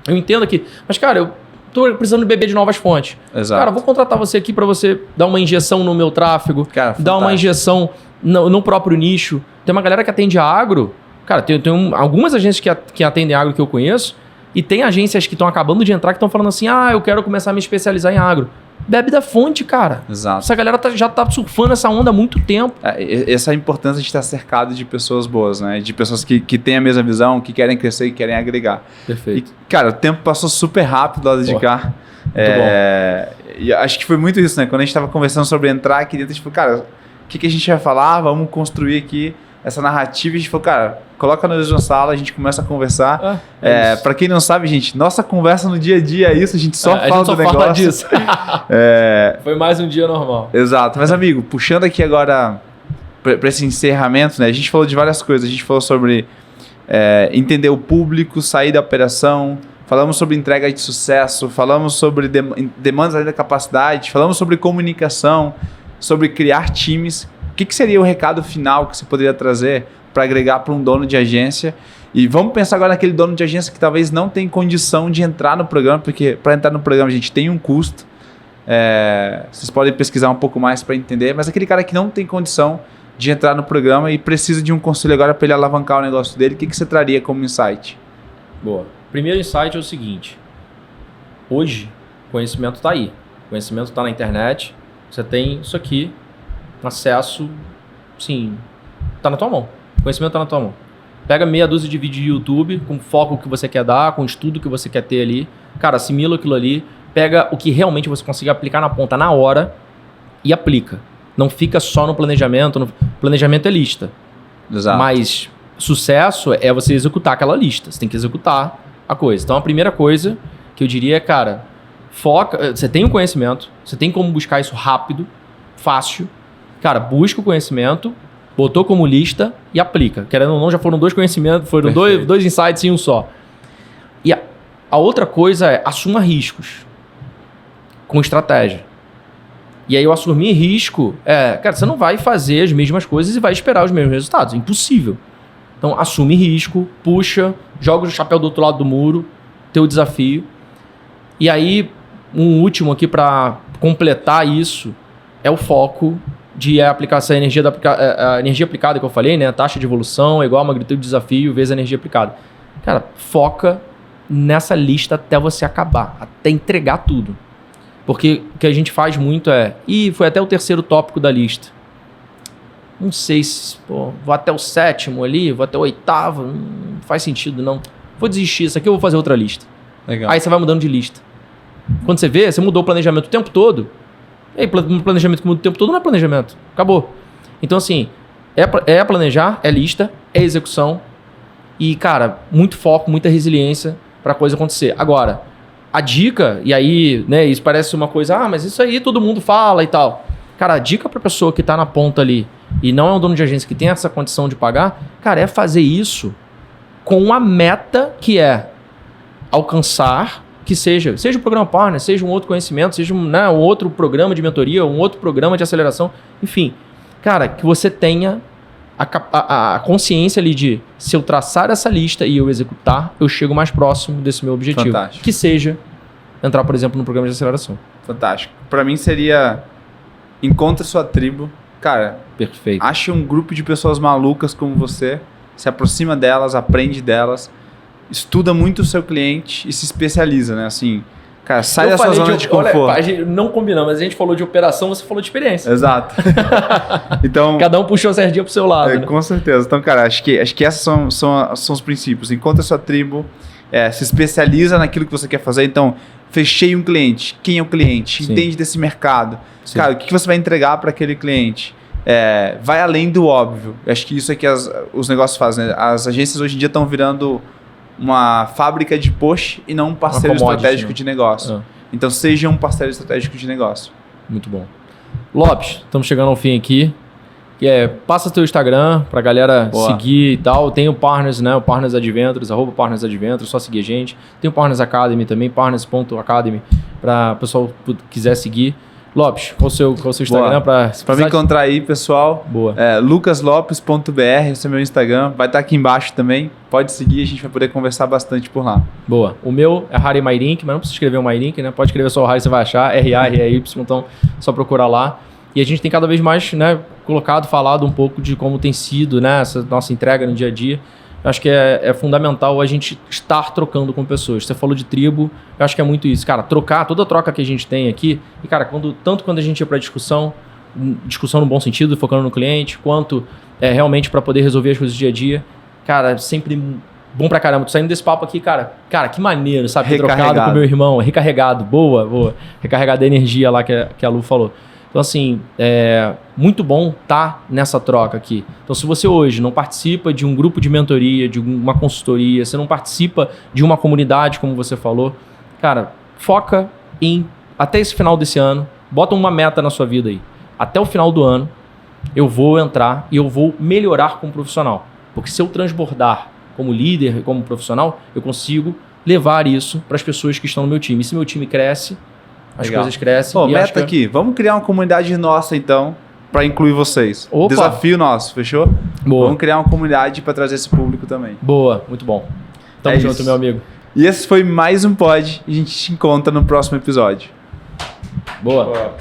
Eu entendo aqui. Mas, cara, eu tô precisando beber de novas fontes. Exato. Cara, vou contratar você aqui para você dar uma injeção no meu tráfego, cara, dar uma injeção no próprio nicho. Tem uma galera que atende a agro. Cara, tem algumas agências que atendem agro que eu conheço, e tem agências que estão acabando de entrar que estão falando assim, eu quero começar a me especializar em agro. Bebe da fonte, cara. Exato. Essa galera já tá surfando essa onda há muito tempo. Essa é a importância de estar cercado de pessoas boas, né? De pessoas que têm a mesma visão, que querem crescer e querem agregar. Perfeito. E, cara, o tempo passou super rápido lá de cá. Bom. E acho que foi muito isso, né? Quando a gente estava conversando sobre entrar aqui dentro, a gente falou, cara, o que a gente vai falar? Vamos construir aqui essa narrativa. A gente falou, cara, coloca nós na sala, a gente começa a conversar. Para quem não sabe, gente, nossa conversa no dia a dia é isso, a gente só fala do negócio. Fala disso. Foi mais um dia normal. Exato. Mas, amigo, puxando aqui agora para esse encerramento, né? A gente falou de várias coisas. A gente falou sobre entender o público, sair da operação, falamos sobre entrega de sucesso, falamos sobre demandas além da capacidade, falamos sobre comunicação, sobre criar times. O que seria o recado final que você poderia trazer para agregar para um dono de agência? E vamos pensar agora naquele dono de agência que talvez não tem condição de entrar no programa, porque para entrar no programa a gente tem um custo. Vocês podem pesquisar um pouco mais para entender, mas aquele cara que não tem condição de entrar no programa e precisa de um conselho agora para ele alavancar o negócio dele, o que você traria como insight? Boa. Primeiro insight é o seguinte. Hoje, o conhecimento está aí. O conhecimento está na internet. Você tem isso aqui, acesso, sim, tá na tua mão. O conhecimento tá na tua mão. Pega meia dúzia de vídeos de YouTube com o foco que você quer dar, com o estudo que você quer ter ali. Cara, assimila aquilo ali. Pega o que realmente você consegue aplicar na ponta na hora e aplica. Não fica só no planejamento. Planejamento é lista. Exato. Mas sucesso é você executar aquela lista. Você tem que executar a coisa. Então a primeira coisa que eu diria é, cara, foca. Você tem o conhecimento, você tem como buscar isso rápido, fácil. Cara, busca o conhecimento, botou como lista e aplica. Querendo ou não, já foram dois conhecimentos, foram dois insights em um só. E a outra coisa é assuma riscos com estratégia. E aí eu assumir risco cara, você não vai fazer as mesmas coisas e vai esperar os mesmos resultados. É impossível. Então assume risco, puxa, joga o chapéu do outro lado do muro, teu desafio. E aí, um último aqui para completar isso é o foco de aplicar essa energia, a energia aplicada que eu falei, né? A taxa de evolução é igual a magnitude do desafio vezes a energia aplicada. Cara, foca nessa lista até você acabar, até entregar tudo. Porque o que a gente faz muito foi até o terceiro tópico da lista. Não sei se, vou até o 7º ali, vou até o 8º, não faz sentido não. Vou desistir, isso aqui eu vou fazer outra lista. Legal. Aí você vai mudando de lista. Quando você vê, você mudou o planejamento o tempo todo. E aí, planejamento que muda o tempo todo não é planejamento. Acabou. Então, assim, é planejar, é lista, é execução. E, cara, muito foco, muita resiliência para a coisa acontecer. Agora, a dica, e aí, né, isso parece uma coisa, mas isso aí todo mundo fala e tal. Cara, a dica para a pessoa que está na ponta ali e não é um dono de agência que tem essa condição de pagar, cara, é fazer isso com a meta que é alcançar, que seja o programa partner, seja um outro conhecimento, seja um outro programa de mentoria, um outro programa de aceleração, enfim. Cara, que você tenha a consciência ali de, se eu traçar essa lista e eu executar, eu chego mais próximo desse meu objetivo. Fantástico. Que seja entrar, por exemplo, no programa de aceleração. Fantástico. Para mim seria, encontre sua tribo, Cara, Perfeito. ache um grupo de pessoas malucas como você, se aproxima delas, aprende delas, estuda muito o seu cliente e se especializa, né? Assim, cara, sai da sua zona de conforto. Olha, a gente não combinou, mas a gente falou de operação, você falou de experiência. Exato. Então, cada um puxou a sardinha pro seu lado, né? com certeza. Então, cara, acho que esses são os princípios. Encontra a sua tribo, se especializa naquilo que você quer fazer. Então, fechei um cliente. Quem é o cliente? Sim. Entende desse mercado. Sim. Cara, o que você vai entregar para aquele cliente? Vai além do óbvio. Acho que isso é que os negócios fazem, né? As agências hoje em dia estão virando uma fábrica de push e não um parceiro estratégico, né, de negócio. Então, seja um parceiro estratégico de negócio. Muito bom. Lopes, estamos chegando ao fim aqui. Passa teu Instagram pra galera seguir e tal. Tem o Partners, né? O Partners Adventures, @Partners Adventures, só seguir a gente. Tem o Partners Academy também, partners.academy, para o pessoal que quiser seguir. Lopes, qual o seu Instagram? Para me encontrar aí, pessoal. Boa. lucaslopes.br, esse é meu Instagram. Vai estar aqui embaixo também. Pode seguir, a gente vai poder conversar bastante por lá. Boa. O meu é Harry Mairink, mas não precisa escrever o Mairink, né? Pode escrever só o Harry, você vai achar. R-A-R-E-Y, então só procurar lá. E a gente tem cada vez mais, né, falado um pouco de como tem sido, né, essa nossa entrega no dia a dia. Eu acho que é fundamental a gente estar trocando com pessoas. Você falou de tribo, eu acho que é muito isso. Cara, toda a troca que a gente tem aqui, e cara, tanto quando a gente ia para discussão no bom sentido, focando no cliente, quanto realmente para poder resolver as coisas do dia a dia, cara, sempre bom pra caramba. Tô saindo desse papo aqui, cara, que maneiro, sabe? Ter trocado com meu irmão, recarregado, boa. Recarregado a energia lá que a Lu falou. Então, assim, muito bom estar nessa troca aqui. Então, se você hoje não participa de um grupo de mentoria, de uma consultoria, você não participa de uma comunidade, como você falou, cara, foca até esse final desse ano, bota uma meta na sua vida aí. Até o final do ano, eu vou entrar e eu vou melhorar como profissional. Porque se eu transbordar como líder, como profissional, eu consigo levar isso para as pessoas que estão no meu time. E se meu time cresce, as coisas crescem. Meta aqui. Vamos criar uma comunidade nossa, então, para incluir vocês. Opa. Desafio nosso, fechou? Boa. Vamos criar uma comunidade para trazer esse público também. Boa, muito bom. Tamo junto, meu amigo. E esse foi mais um pod. E a gente te encontra no próximo episódio. Boa.